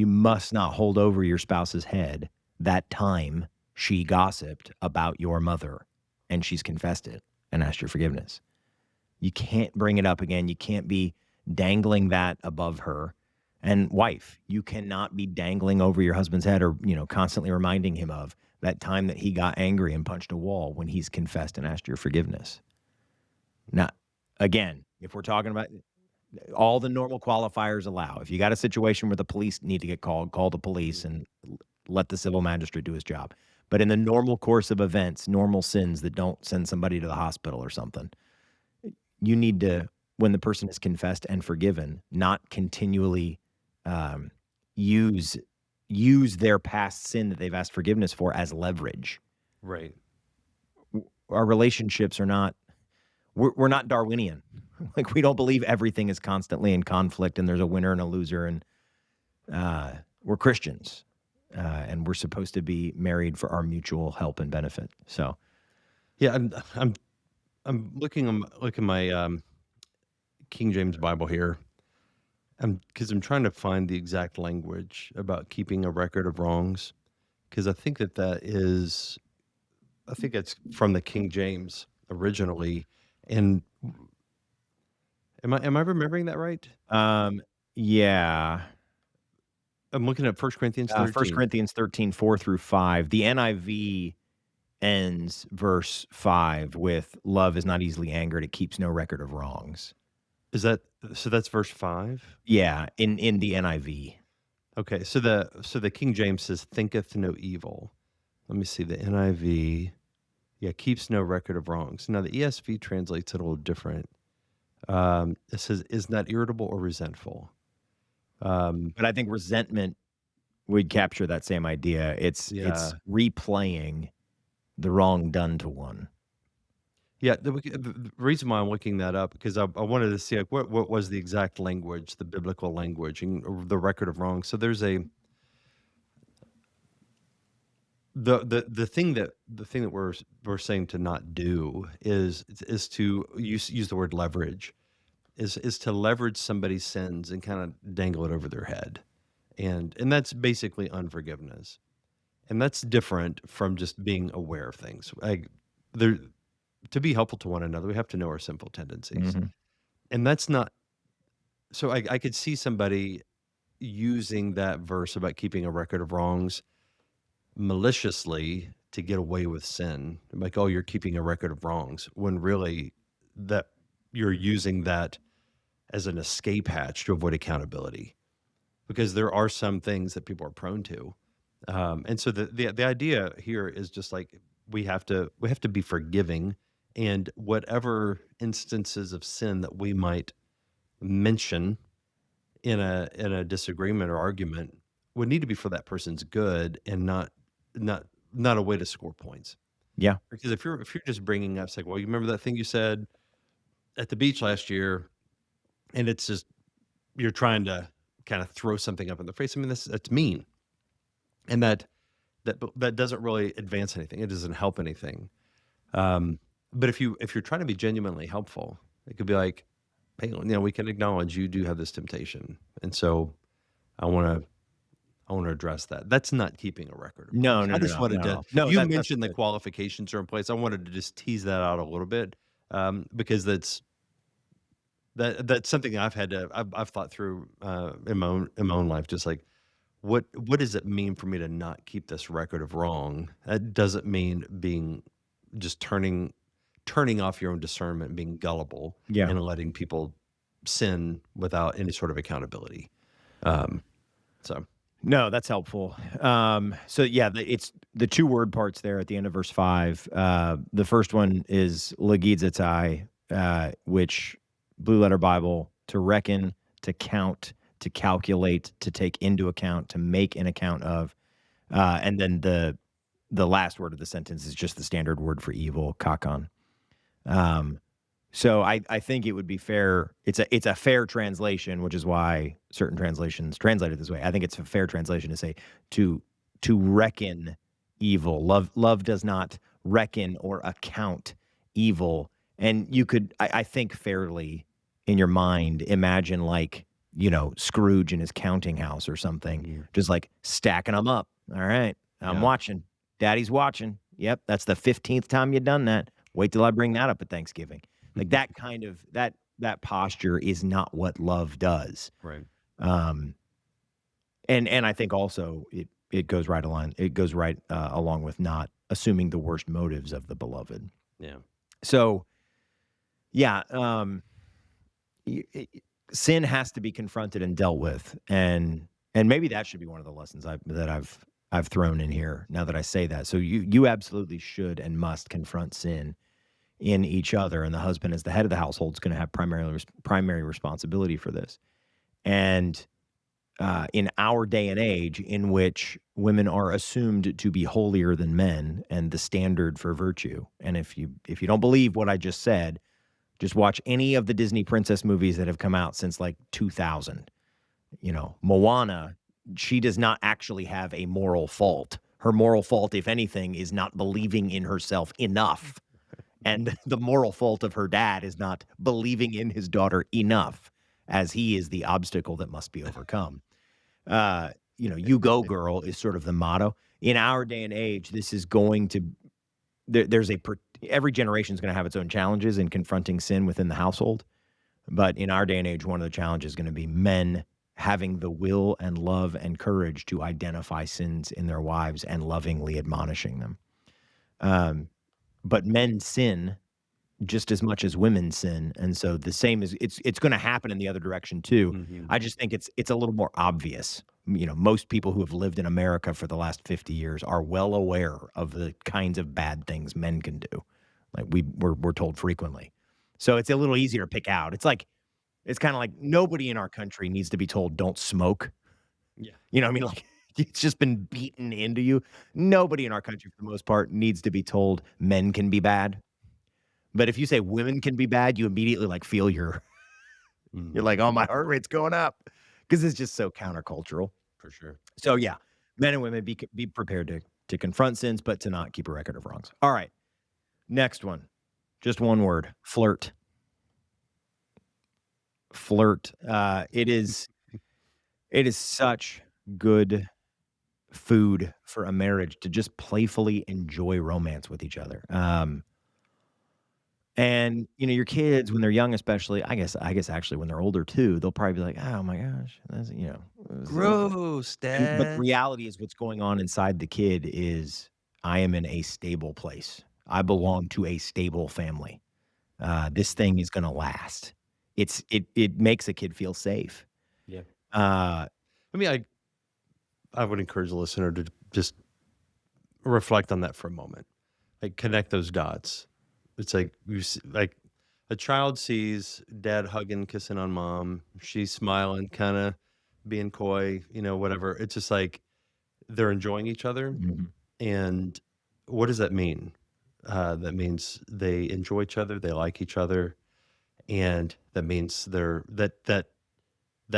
A: must not hold over your spouse's head that time she gossiped about your mother and she's confessed it and asked your forgiveness. You can't bring it up again. You can't be dangling that above her. And wife, you cannot be dangling over your husband's head or, constantly reminding him of that time that he got angry and punched a wall when he's confessed and asked your forgiveness. Now, again, if we're talking about all the normal qualifiers allow, if you got a situation where the police need to get called, call the police and let the civil magistrate do his job. But in the normal course of events, normal sins that don't send somebody to the hospital or something, you need to, when the person is confessed and forgiven, not continually use their past sin that they've asked forgiveness for as leverage.
B: Right.
A: Our relationships are not, we're not Darwinian. Like we don't believe everything is constantly in conflict and there's a winner and a loser. And we're Christians and we're supposed to be married for our mutual help and benefit. So,
B: Yeah, I'm looking my King James Bible here. Because I'm trying to find the exact language about keeping a record of wrongs, because I think that's from the King James originally. And am I remembering that right?
A: yeah.
B: I'm looking at 1 Corinthians 13.
A: 1 Corinthians 13, 4-5. The NIV ends verse 5 with love is not easily angered. It keeps no record of wrongs.
B: That's verse 5?
A: Yeah, in the NIV.
B: Okay, so the King James says thinketh no evil. Let me see the NIV. Yeah, keeps no record of wrongs. Now the ESV translates it a little different. It says is not irritable or resentful.
A: But I think resentment would capture that same idea. It's replaying the wrong done to one.
B: Yeah, the reason why I'm looking that up because I wanted to see like what was the exact language, the biblical language, and the record of wrong. So there's the thing that we're saying to not do is to use the word leverage, is to leverage somebody's sins and kind of dangle it over their head, and that's basically unforgiveness. And that's different from just being aware of things. Like there to be helpful to one another, we have to know our sinful tendencies.
A: Mhm.
B: And that's not so I could see somebody using that verse about keeping a record of wrongs maliciously to get away with sin. Like, oh, you're keeping a record of wrongs, when really that you're using that as an escape hatch to avoid accountability. Because there are some things that people are prone to. And so the idea here is just like we have to be forgiving, and whatever instances of sin that we might mention in a disagreement or argument would need to be for that person's good and not a way to score points.
A: Yeah.
B: Because if you're just bringing up, it's like, well, you remember that thing you said at the beach last year, and it's just you're trying to kind of throw something up in the face. I mean, that's mean, and that doesn't really advance anything. It doesn't help anything. But if you're trying to be genuinely helpful, it could be like, hey, we can acknowledge you do have this temptation, and so I want to I want to address that. That's not keeping a record of
A: No,
B: wrongs.
A: no,
B: I
A: no,
B: just
A: no,
B: wanted
A: not at
B: to.
A: all. No,
B: You
A: that's
B: mentioned the
A: good.
B: qualifications are in place. I wanted to just tease that out a little bit, because that's something I've thought through in my own life. Just like what does it mean for me to not keep this record of wrong? That doesn't mean being just turning off your own discernment, being gullible,
A: Yeah.
B: and letting people sin without any sort of accountability. Um, so
A: No, that's helpful. So yeah, it's the 2 word parts there at the end of verse 5. The first one is legidzetai, which Blue Letter Bible, to reckon, to count, to calculate, to take into account, to make an account of. And then the last word of the sentence is just the standard word for evil, kakon. Um, so I think it would be fair. It's a fair translation, which is why certain translations translate it this way. I think it's a fair translation to say to to reckon evil. Love does not reckon or account evil. And you could, I think, fairly in your mind imagine like Scrooge in his counting house or something,
B: yeah,
A: just like stacking them up. All right, I'm
B: yeah.
A: watching. Daddy's watching. Yep, that's the 15th time you've done that. Wait till I bring that up at Thanksgiving. Like that kind of that posture is not what love does.
B: Right.
A: Um, and I think also it goes right along with not assuming the worst motives of the beloved.
B: Yeah.
A: So yeah, y- i- sin has to be confronted and dealt with, and maybe that should be one of the lessons I've thrown in here now that I say that. So you absolutely should and must confront sin in each other, and the husband as the head of the household is going to have primary responsibility for this. And in our day and age, in which women are assumed to be holier than men and the standard for virtue, and if you don't believe what I just said, just watch any of the Disney princess movies that have come out since like 2000. Moana, she does not actually have a moral fault. Her moral fault, if anything, is not believing in herself enough. And the moral fault of her dad is not believing in his daughter enough, as he is the obstacle that must be overcome. You go girl is sort of the motto. In our day and age, this is going to there's every generation is going to have its own challenges in confronting sin within the household. But in our day and age, one of the challenges is going to be men having the will and love and courage to identify sins in their wives and lovingly admonishing them. Um, but men sin just as much as women sin, and so the same is it's gonna happen in the other direction too.
B: Hmm.
A: I just think it's a little more obvious. Most people who have lived in America for the last 50 years are well aware of the kinds of bad things men can do. Like we're told frequently. So it's a little easier to pick out. It's kinda like nobody in our country needs to be told, "Don't smoke."
B: Yeah.
A: You know what I mean? Like, it's just been beaten into you. Nobody in our country, for the most part, needs to be told men can be bad. But if you say women can be bad, you immediately, like, feel you're
B: Hmm.
A: like, "Oh, my heart rate's going up," because it's just so countercultural.
B: For sure.
A: So, yeah, men and women be prepared to confront sins, but to not keep a record of wrongs. All right, next one. Just one word, flirt. Flirt. It is such good food for a marriage to just playfully enjoy romance with each other. And, your kids, when they're young especially, I guess actually when they're older too, they'll probably be like, "Oh my gosh, that's,"
B: Gross,
A: but the
B: dad.
A: reality is what's going on inside the kid is, "I am in a stable place. I belong to a stable family. This thing is gonna last." It makes a kid feel safe.
B: Yeah.
A: Uh,
B: I mean, I would encourage the listener to just reflect on that for a moment. Like, connect those dots. It's like like a child sees dad hugging, kissing on mom. She's smiling, kind of being coy, whatever. It's just like they're enjoying each other.
A: mhm,
B: And what does that mean? That means they enjoy each other, they like each other, and that means that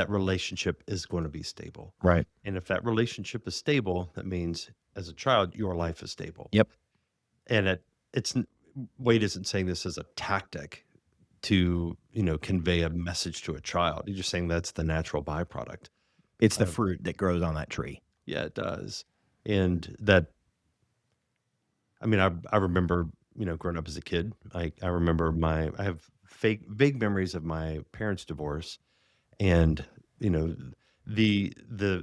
B: relationship is going to be stable.
A: right.
B: And if that relationship is stable, that means as a child, your life is stable.
A: Yep.
B: And Wade isn't saying this as a tactic to, convey a message to a child. He's just saying that's the natural byproduct.
A: It's the
B: Of,
A: fruit that grows on that tree.
B: yeah, it does. And that, I mean, I remember, growing up as a kid, I remember I have vague memories of my parents' divorce, and, you know, the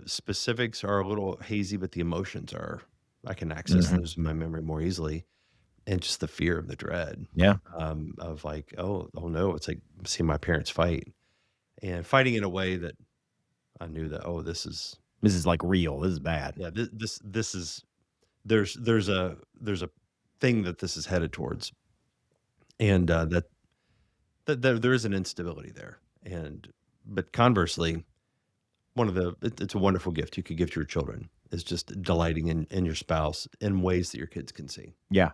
B: specifics are a little hazy, but the emotions are, I can access
A: Mhm.
B: those in my memory more easily. And just the fear of the dread,
A: Yeah.
B: of like, oh no, it's like seeing my parents fight and fighting in a way that I knew that, oh, this is,
A: This is, like, real. This is bad.
B: yeah, this is, there's a thing that this is headed towards, and that there is an instability there, but conversely, it's a wonderful gift you could give to your children is just delighting in your spouse in ways that your kids can see.
A: Yeah.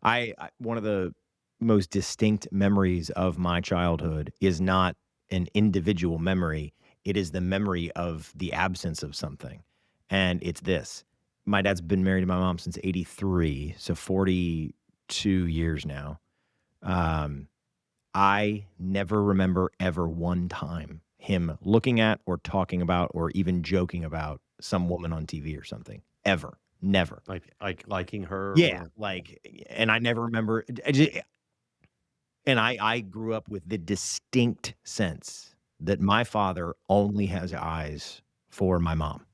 A: I one of the most distinct memories of my childhood is not an individual memory, it is the memory of the absence of something, and it's this. My dad's been married to my mom since '83, so 42 years now. Um, I never remember ever one time him looking at or talking about or even joking about some woman on TV or something, ever, never.
B: Like liking her
A: Yeah,
B: or
A: and I never remember I ju and I grew up with the distinct sense that my father only has eyes for my mom.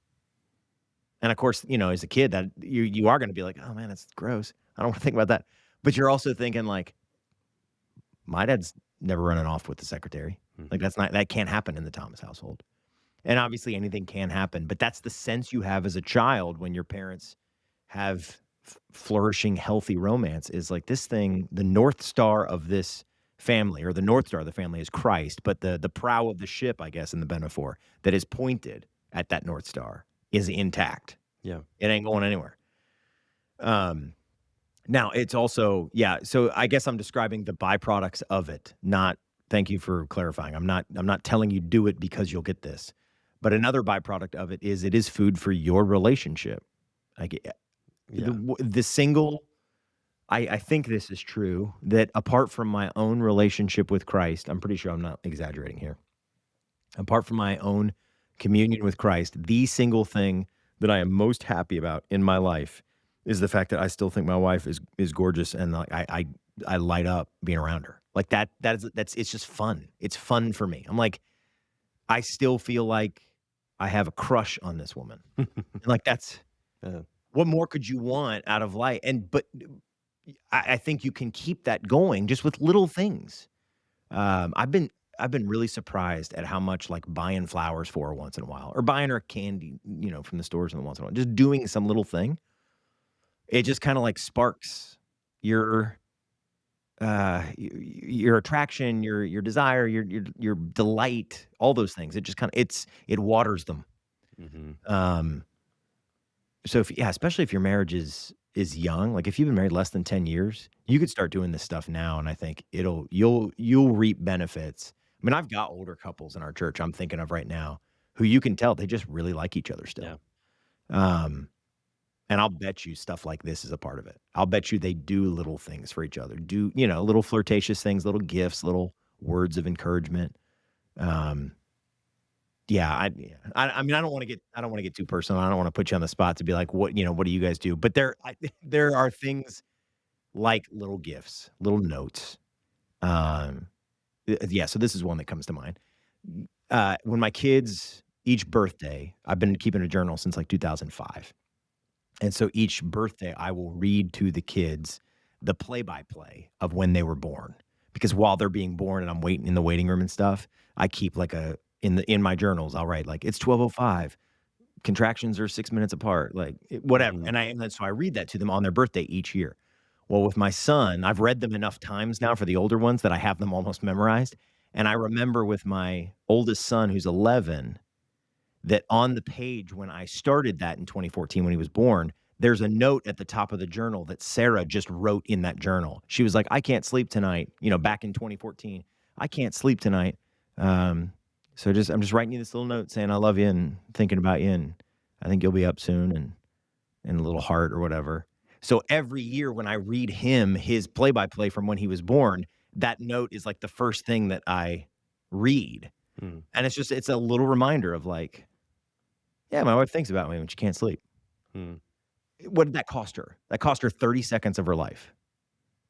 A: And of course, as a kid that you are gonna be like, "Oh, man, that's gross. I don't wanna think about that." But you're also thinking like, "My dad's never running off with the secretary." Like,
B: Mhm.
A: that can't happen in the Thomas household. And obviously anything can happen, but that's the sense you have as a child when your parents have flourishing, healthy romance is like this thing, the North Star of this family, or the North Star of the family is Christ, but the prow of the ship, I guess, in the metaphor that is pointed at that North Star is intact.
B: Yeah.
A: It ain't going anywhere. Um, Now it's also, yeah. So I guess I'm describing the byproducts of it. Not, thank you for clarifying. I'm not telling you do it because you'll get this, but another byproduct of it is food for your relationship. Like
B: Yeah.
A: the single I think this is true, that apart from my own relationship with Christ, I'm pretty sure I'm not exaggerating here. Apart from my own communion with Christ, the single thing that I am most happy about in my life is the fact that I still think my wife is gorgeous, and like I light up being around her. Like that's it's just fun. It's fun for me. I'm like, I still feel like I have a crush on this woman. And like that's
B: Yeah.
A: what more could you want out of life? And but I think you can keep that going just with little things. I've been really surprised at how much like buying flowers for her once in a while, or buying her candy, from the stores in once in a while, just doing some little thing. It just kind of like sparks your your attraction, your desire, your delight, all those things. It just kind of it waters them.
B: Mhm.
A: Um, So if, yeah, especially if your marriage is young, like if you've been married less than 10 years, you could start doing this stuff now, and I think you'll reap benefits. I mean, I've got older couples in our church I'm thinking of right now who you can tell they just really like each other
B: Yeah.
A: still. Um, and I'll bet you stuff like this is a part of it. I'll bet you they do little things for each other. Do, little flirtatious things, little gifts, little words of encouragement. Um, Yeah, I mean, I don't wanna get too personal. I don't wanna put you on the spot to be like, what do you guys do? But there are things like little gifts, little notes. Um, yeah, so this is one that comes to mind. When my kids each birthday, I've been keeping a journal since, like, 2005. And so each birthday, I will read to the kids the play-by-play of when they were born, because while they're being born and I'm waiting in the waiting room and stuff, I keep like a in my journals, I'll write like, "It's 12:05, contractions are 6 minutes apart," like, whatever,
B: Mhm.
A: and then so I read that to them on their birthday each year. Well, with my son, I've read them enough times now for the older ones that I have them almost memorized, and I remember with my oldest son, who's 11, that on the page when I started that in 2014 when he was born, there's a note at the top of the journal that Sarah just wrote in that journal. She was like, "I can't sleep tonight," back in 2014. "I can't sleep tonight. Um, so I'm just writing you this little note saying I love you and thinking about you, and I think you'll be up soon," and a little heart or whatever. So every year when I read him his play-by-play from when he was born, that note is like the first thing that I read.
B: Mm.
A: And it's a little reminder of like, yeah, my wife thinks about me when she can't sleep.
B: Mm.
A: What did that cost her? That cost her 30 seconds of her life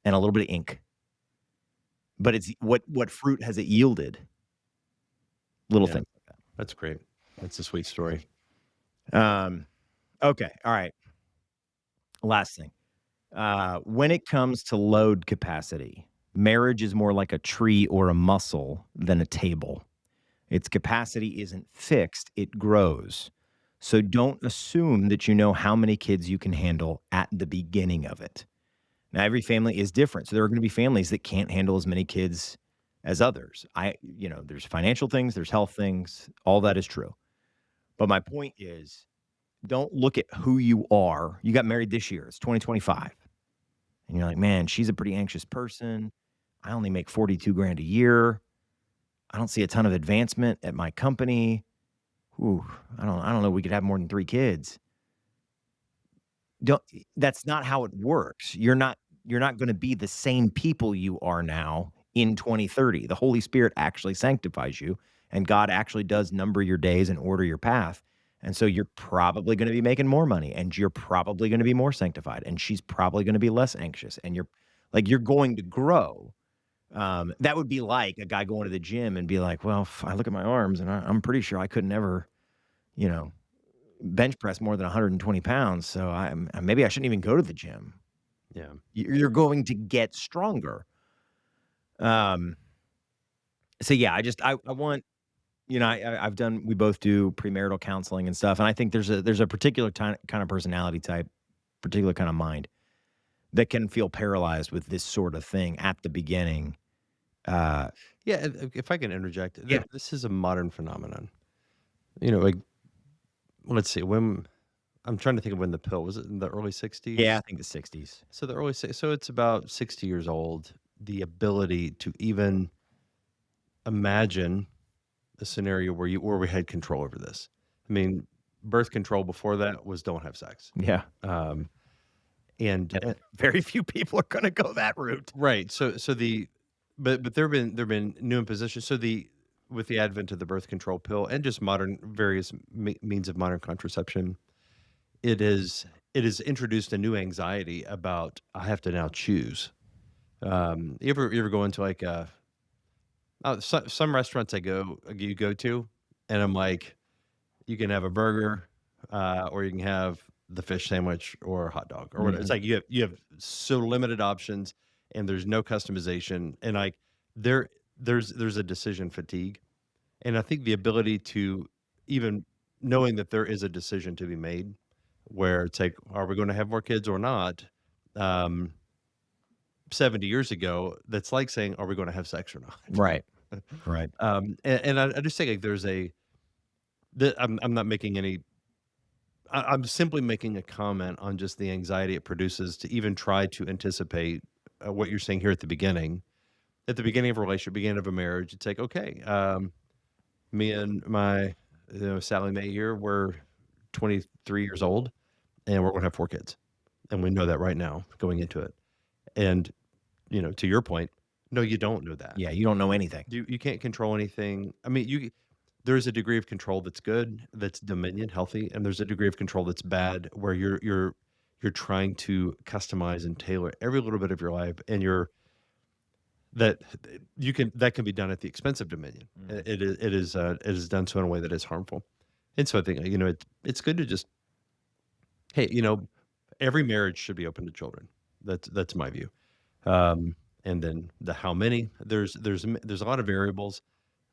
A: and a little bit of ink. But it's what fruit has it yielded? Little
B: Yeah,
A: things like
B: that's great. That's a sweet story.
A: that. Okay. All right. Last thing. When it comes to load capacity, marriage is more like a tree or a muscle than a table. Its capacity isn't fixed, it grows. So don't assume that you know how many kids you can handle at the beginning of it. Now, every family is different. So there are going to be families that can't handle as many kids as others. There's financial things, there's health things, all that is true. But my point is, don't look at who you are. You got married this year, it's 2025. And you're like, man, she's a pretty anxious person. I only make 42 grand a year. I don't see a ton of advancement at my company. Ooh, I don't know. We could have more than 3 kids. Don't That's not how it works. You're not gonna be the same people you are now in 2030. The Holy Spirit actually sanctifies you, and God actually does number your days and order your path. And so you're probably gonna be making more money, and you're probably gonna be more sanctified, and she's probably gonna be less anxious, and you're going to grow. That would be like a guy going to the gym and be like, "Well, I look at my arms, and I'm pretty sure I could never, you know, bench press more than 120 pounds, so maybe I shouldn't even go to the gym."
B: Yeah.
A: You're going to get stronger. Um, so yeah, I want, I've done, we both do premarital counseling and stuff, and I think there's a particular kind of personality type, particular kind of mind that can feel paralyzed with this sort of thing at the beginning. Uh,
B: Yeah, if I can interject,
A: yeah,
B: this is a modern phenomenon. Like, let's see, when I'm trying to think of when the pill was it in the early
A: yeah, I
B: 60s?
A: think the 60s.
B: So so it's about 60 years old. The ability to even imagine a scenario where we had control over this. I mean, birth control before that was don't have sex.
A: Yeah,
B: Um, and,
A: and very few people are going to go that route.
B: right. So but there have been new impositions. So with the advent of the birth control pill and just modern various means of modern contraception, it is introduced a new anxiety about I have to now choose. You ever go into like some restaurants you go to, and I'm like, you can have a burger, or you can have the fish sandwich or a hot dog or whatever. It's
A: Mhm.
B: like you have so limited options, and there's no customization, and like there's a decision fatigue, and I think the ability to even knowing that there is a decision to be made, where it's like, are we going to have more kids or not? Um, 70 years ago, that's like saying, are we going to have sex or not?
A: Right, right.
B: And I just think like I'm not making any. I'm simply making a comment on just the anxiety it produces to even try to anticipate what you're saying here at the beginning. At the beginning of a relationship, beginning of a marriage, it's like, okay, me and my Sally Mae here, we're 23 years old, and we're going to have 4 kids, and we know that right now going into it. And to your point, no, you don't know that.
A: Yeah, you don't know anything.
B: You can't control anything. I mean, there's a degree of control that's good, that's dominion, healthy, and there's a degree of control that's bad, where you're trying to customize and tailor every little bit of your life, and that that can be done at the expense of dominion.
A: Mhm.
B: It is done so in a way that is harmful. And so I think, it's good to just, hey, every marriage should be open to children. That's my view. And then the how many, there's a lot of variables.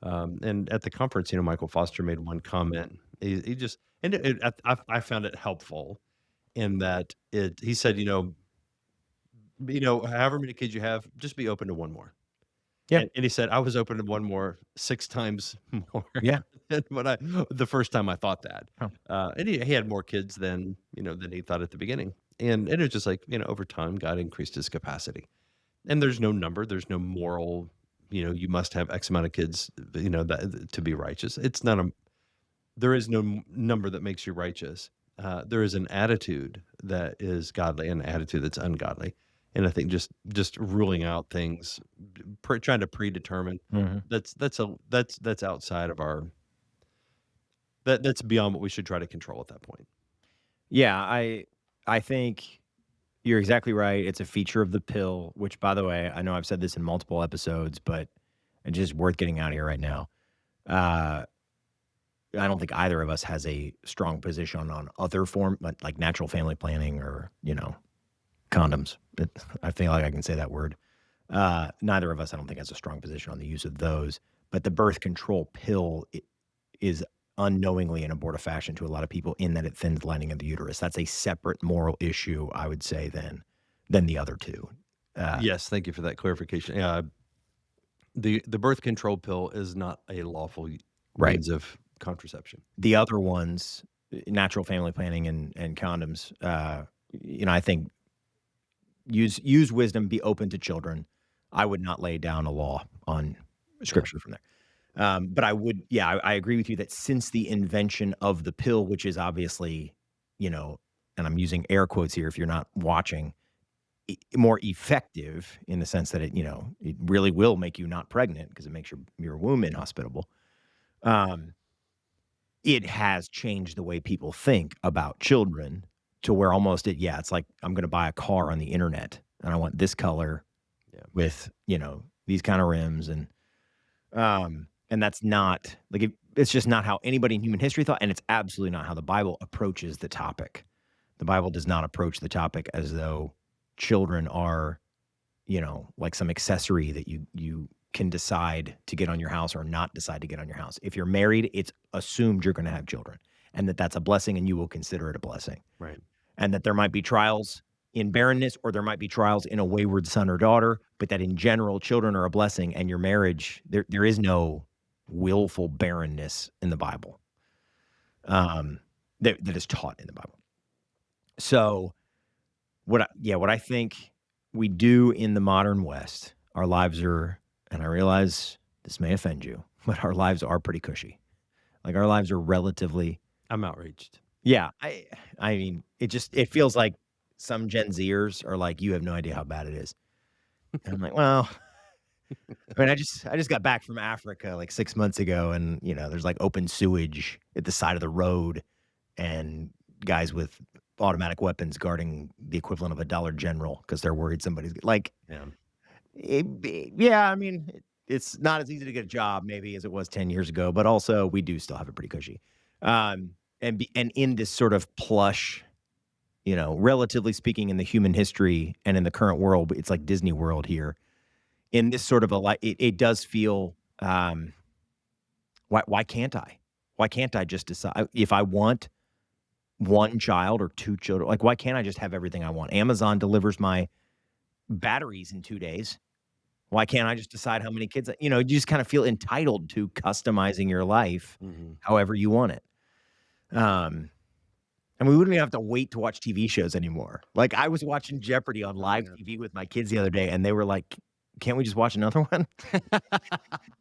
B: And at the conference, Michael Foster made one comment. He just, and I found it helpful in that he said, however many kids you have, just be open to one more.
A: Yeah.
B: And he said, I was open to one more 6 times more
A: Yeah.
B: than the first time I thought that.
A: Huh.
B: And he had more kids than he thought at the beginning. And it was just like, over time, God increased his capacity. And there's no number, there's no moral, you must have X amount of kids, that to be righteous. There is no number that makes you righteous. There is an attitude that is godly and an attitude that's ungodly. And I think just ruling out things, trying to predetermine,
A: Mhm.
B: that's outside of that's beyond what we should try to control at that point.
A: Yeah, I think you're exactly right. It's a feature of the pill, which, by the way, I know I've said this in multiple episodes, but it's just worth getting out here right now. Uh, I don't think either of us has a strong position on other form, like natural family planning or condoms. I feel like I can say that word. Neither of us, I don't think, has a strong position on the use of those. But the birth control pill is unknowingly an abortifacient to a lot of people in that it thins the lining of the uterus. That's a separate moral issue, I would say, than the other two.
B: Yes, thank you for that clarification. Yeah, the birth control pill is not a lawful
A: Right.
B: means of contraception.
A: The other ones, natural family planning and condoms, I think use wisdom, be open to children. I would not lay down a law on scripture from there. But I would, yeah, I agree with you that since the invention of the pill, which is obviously, and I'm using air quotes here if you're not watching, more effective in the sense that it really will make you not pregnant because it makes your womb inhospitable. Um, it has changed the way people think about children to where almost it's like I'm going to buy a car on the internet and I want this color
B: Yeah.
A: with these kind of rims and that's not like it's just not how anybody in human history thought, and it's absolutely not how the Bible approaches the topic. The Bible does not approach the topic as though children are, like some accessory that you can decide to get on your house or not decide to get on your house. If you're married, it's assumed you're going to have children, and that's a blessing, and you will consider it a blessing,
B: Right.
A: and that there might be trials in barrenness or there might be trials in a wayward son or daughter, but that in general, children are a blessing, and your marriage, there is no willful barrenness in the Bible, that is taught in the Bible. So what I think we do in the modern West, our lives are, and I realize this may offend you, but our lives are pretty cushy. Like our lives are relatively,
B: I'm outraged.
A: yeah. I mean, it feels like some Gen Zers are like, you have no idea how bad it is. And I'm like, well, I mean, I just got back from Africa like 6 months ago, and there's like open sewage at the side of the road, and guys with automatic weapons guarding the equivalent of a Dollar General because they're worried somebody's like.
B: Yeah.
A: Yeah, I mean, it's not as easy to get a job maybe as it was 10 years ago, but also we do still have it pretty cushy. And in this sort of plush, relatively speaking, in the human history and in the current world, it's like Disney World here. In this sort of it does feel, why can't I? Why can't I just decide if I want one child or two children? Like, why can't I just have everything I want? Amazon delivers my batteries in 2 days. Why can't I just decide how many kids? You just kind of feel entitled to customizing your life
B: Mhm.
A: however you want it. And we wouldn't even have to wait to watch TV shows anymore. Like I was watching Jeopardy on live
B: Yeah.
A: TV with my kids the other day, and they were like, "Can't we just watch another one?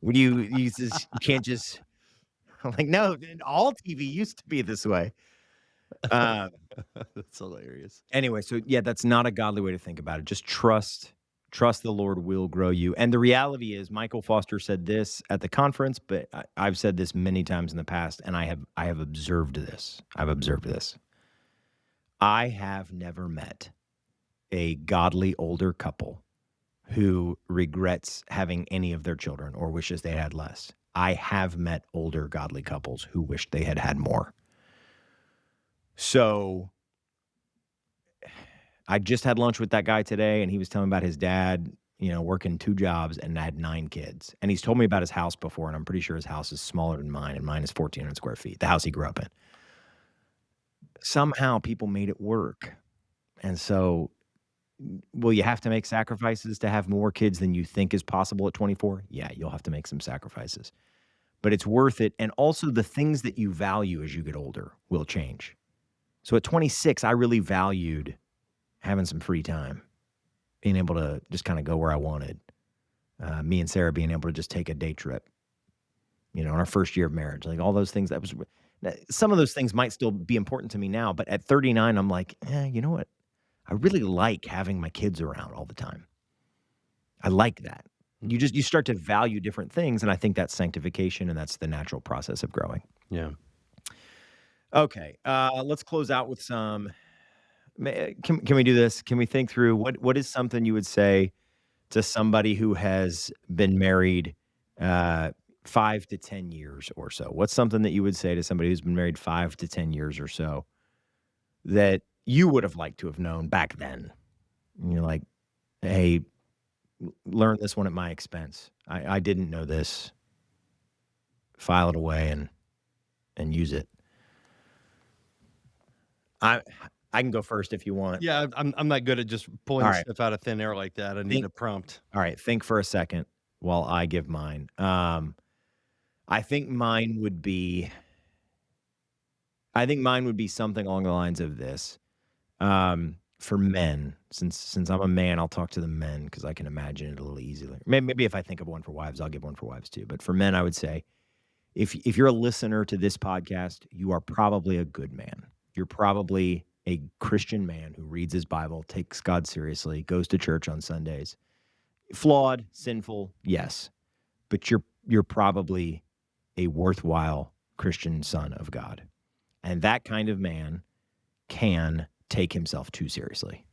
A: Would you can't just?" I'm like, "No, all TV used to be this way." Uh,
B: That's hilarious.
A: anyway, so yeah, that's not a godly way to think about it. Just trust Trust the Lord will grow you. And the reality is, Michael Foster said this at the conference, but I've said this many times in the past, and I have observed this. I've observed this. I have never met a godly older couple who regrets having any of their children or wishes they had less. I have met older godly couples who wish they had had more. So I just had lunch with that guy today, and he was telling me about his dad, working 2 jobs and had 9 kids. And he's told me about his house before, and I'm pretty sure his house is smaller than mine, and mine is 1,400 square feet, the house he grew up in. Somehow people made it work. And so will you have to make sacrifices to have more kids than you think is possible at 24? Yeah, you'll have to make some sacrifices. But it's worth it. And also the things that you value as you get older will change. So at 26, I really valued having some free time, being able to just kind of go where I wanted. Me and Sarah being able to just take a day trip, in our first year of marriage, like all those things. Some of those things might still be important to me now, but at 39, I'm like, you know what? I really like having my kids around all the time. I like that. You start to value different things, and I think that's sanctification, and that's the natural process of growing.
B: Yeah.
A: Okay, let's close out with some. Can we do this? Can we think through what is something you would say to somebody who has been married 5 to 10 years or so? What's something that you would say to somebody who's been married 5 to 10 years or so that you would have liked to have known back then? And you're like, hey, learn this one at my expense. I didn't know this. File it away and use it. I can go first if you want.
B: Yeah, I'm not good at just pulling
A: All right.
B: stuff out of thin air like that. I need a prompt.
A: All right, think for a second while I give mine. I think mine would be something along the lines of this. For men, since I'm a man, I'll talk to the men because I can imagine it a little easier. Maybe if I think of one for wives, I'll give one for wives too. But for men, I would say, if you're a listener to this podcast, you are probably a good man. You're probably a Christian man who reads his Bible, takes God seriously, goes to church on Sundays. Flawed, sinful, yes, but you're probably a worthwhile Christian son of God, and that kind of man can take himself too seriously.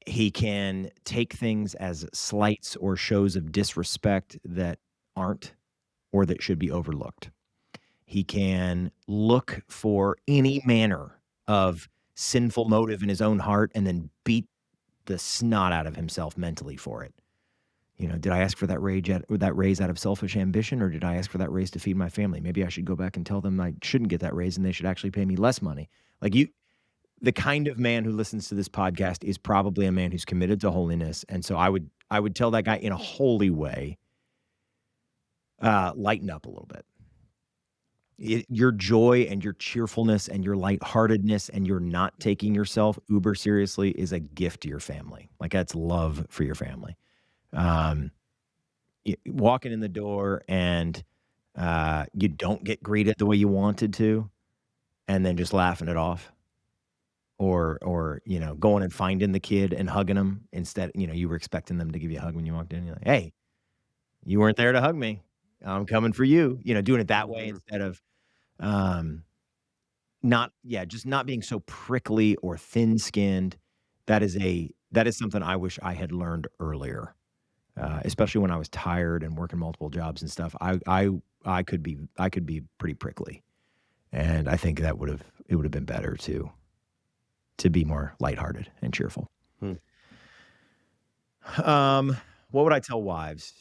A: He can take things as slights or shows of disrespect that aren't or that should be overlooked. He can look for any manner of sinful motive in his own heart and then beat the snot out of himself mentally for it. Did I ask for that raise out of selfish ambition, or did I ask for that raise to feed my family? Maybe I should go back and tell them I shouldn't get that raise and they should actually pay me less money. The kind of man who listens to this podcast is probably a man who's committed to holiness. And so I would tell that guy in a holy way, lighten up a little bit. Your joy and your cheerfulness and your lightheartedness and your not taking yourself uber seriously is a gift to your family. Like, that's love for your family. Walking in the door and you don't get greeted the way you wanted to, and then just laughing it off, or going and finding the kid and hugging them instead. You were expecting them to give you a hug when you walked in. You're like, hey, you weren't there to hug me. I'm coming for you. Doing it that way instead of just not being so prickly or thin-skinned. That is something I wish I had learned earlier. Especially when I was tired and working multiple jobs and stuff, I could be pretty prickly, and I think it would have been better to be more lighthearted and cheerful. What would I tell wives?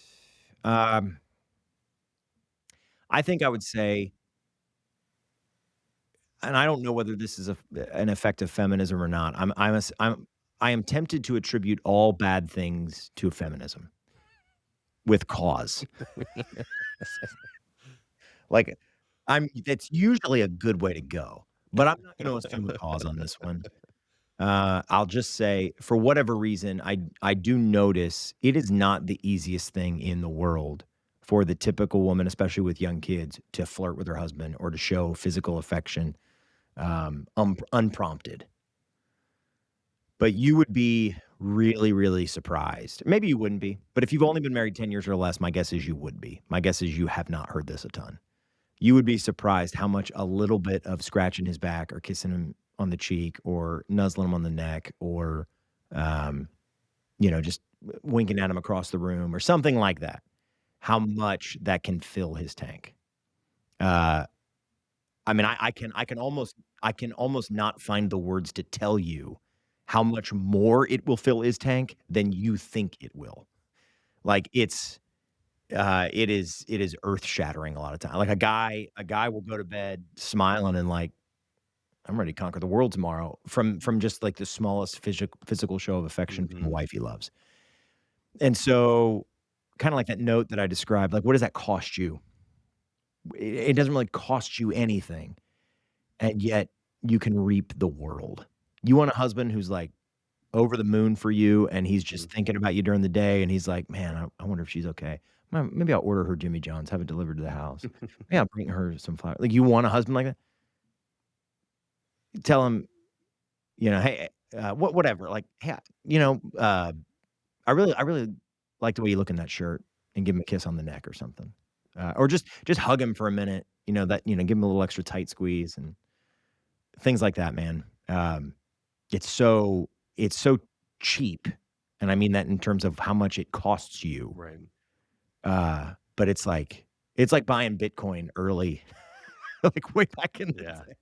A: I think I would say, and I don't know whether this is an effect of feminism or not. I am tempted to attribute all bad things to feminism. With cause. That's usually a good way to go, but I'm not going to assume a cause on this one. I'll just say, for whatever reason, I do notice it is not the easiest thing in the world for the typical woman, especially with young kids, to flirt with her husband or to show physical affection unprompted. But you would be really, really surprised. Maybe you wouldn't be, but if you've only been married 10 years or less, my guess is you would be. My guess is you have not heard this a ton. You would be surprised how much a little bit of scratching his back or kissing him on the cheek or nuzzling him on the neck or, um, just winking at him across the room or something like that, how much that can fill his tank. Uh, I mean, I can almost not find the words to tell you how much more it will fill his tank than you think it will. Like, it is earth-shattering a lot of time. Like, a guy will go to bed smiling and like, "I'm ready to conquer the world tomorrow," from just, like, the smallest physical show of affection from a
B: Mhm.
A: wife he loves. And so, kinda like that note that I described, like, what does that cost you? It doesn't really cost you anything, and yet you can reap the world. You want a husband who's, like, over the moon for you, and he's
B: Mhm.
A: just thinking about you during the day, and he's like, "Man, I wonder if she's okay. Maybe I'll order her Jimmy John's, have it delivered to the house. Maybe I'll bring her some flowers." Like, you want a husband like that? Tell him, "Hey, whatever, like, hey, I really like the way you look in that shirt," and give him a kiss on the neck or something. Or just hug him for a minute, give him a little extra tight squeeze and things like that, man. It's so cheap, and I mean that in terms of how much it costs you.
B: Right.
A: But it's like buying Bitcoin early, like way back in the
B: Yeah.
A: day.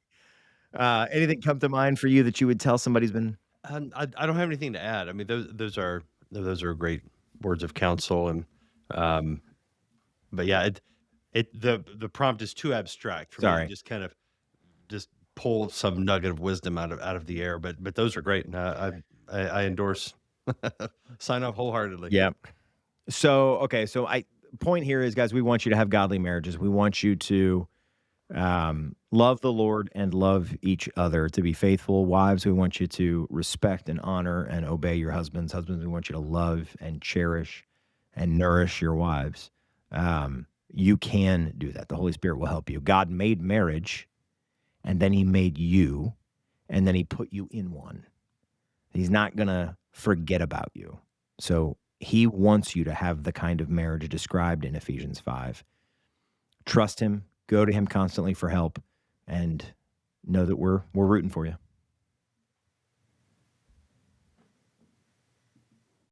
A: Anything come to mind for you that you would tell somebody who's been
B: I don't have anything to add. I mean, those are great words of counsel, and um, but yeah, the prompt is too abstract for me to
A: sorry.
B: just kind of just pull some nugget of wisdom out of the air. But those are great, and I endorse, sign off wholeheartedly.
A: Yeah. So, okay, so I point here is, guys, we want you to have godly marriages. We want you to love the Lord and love each other, to be faithful. Wives, we want you to respect and honor and obey your husbands. Husbands, we want you to love and cherish and nourish your wives. You can do that. The Holy Spirit will help you. God made marriage, and then he made you, and then he put you in one. He's not going to forget about you. So he wants you to have the kind of marriage described in Ephesians 5. Trust him, go to him constantly for help, and know that we're rooting for you.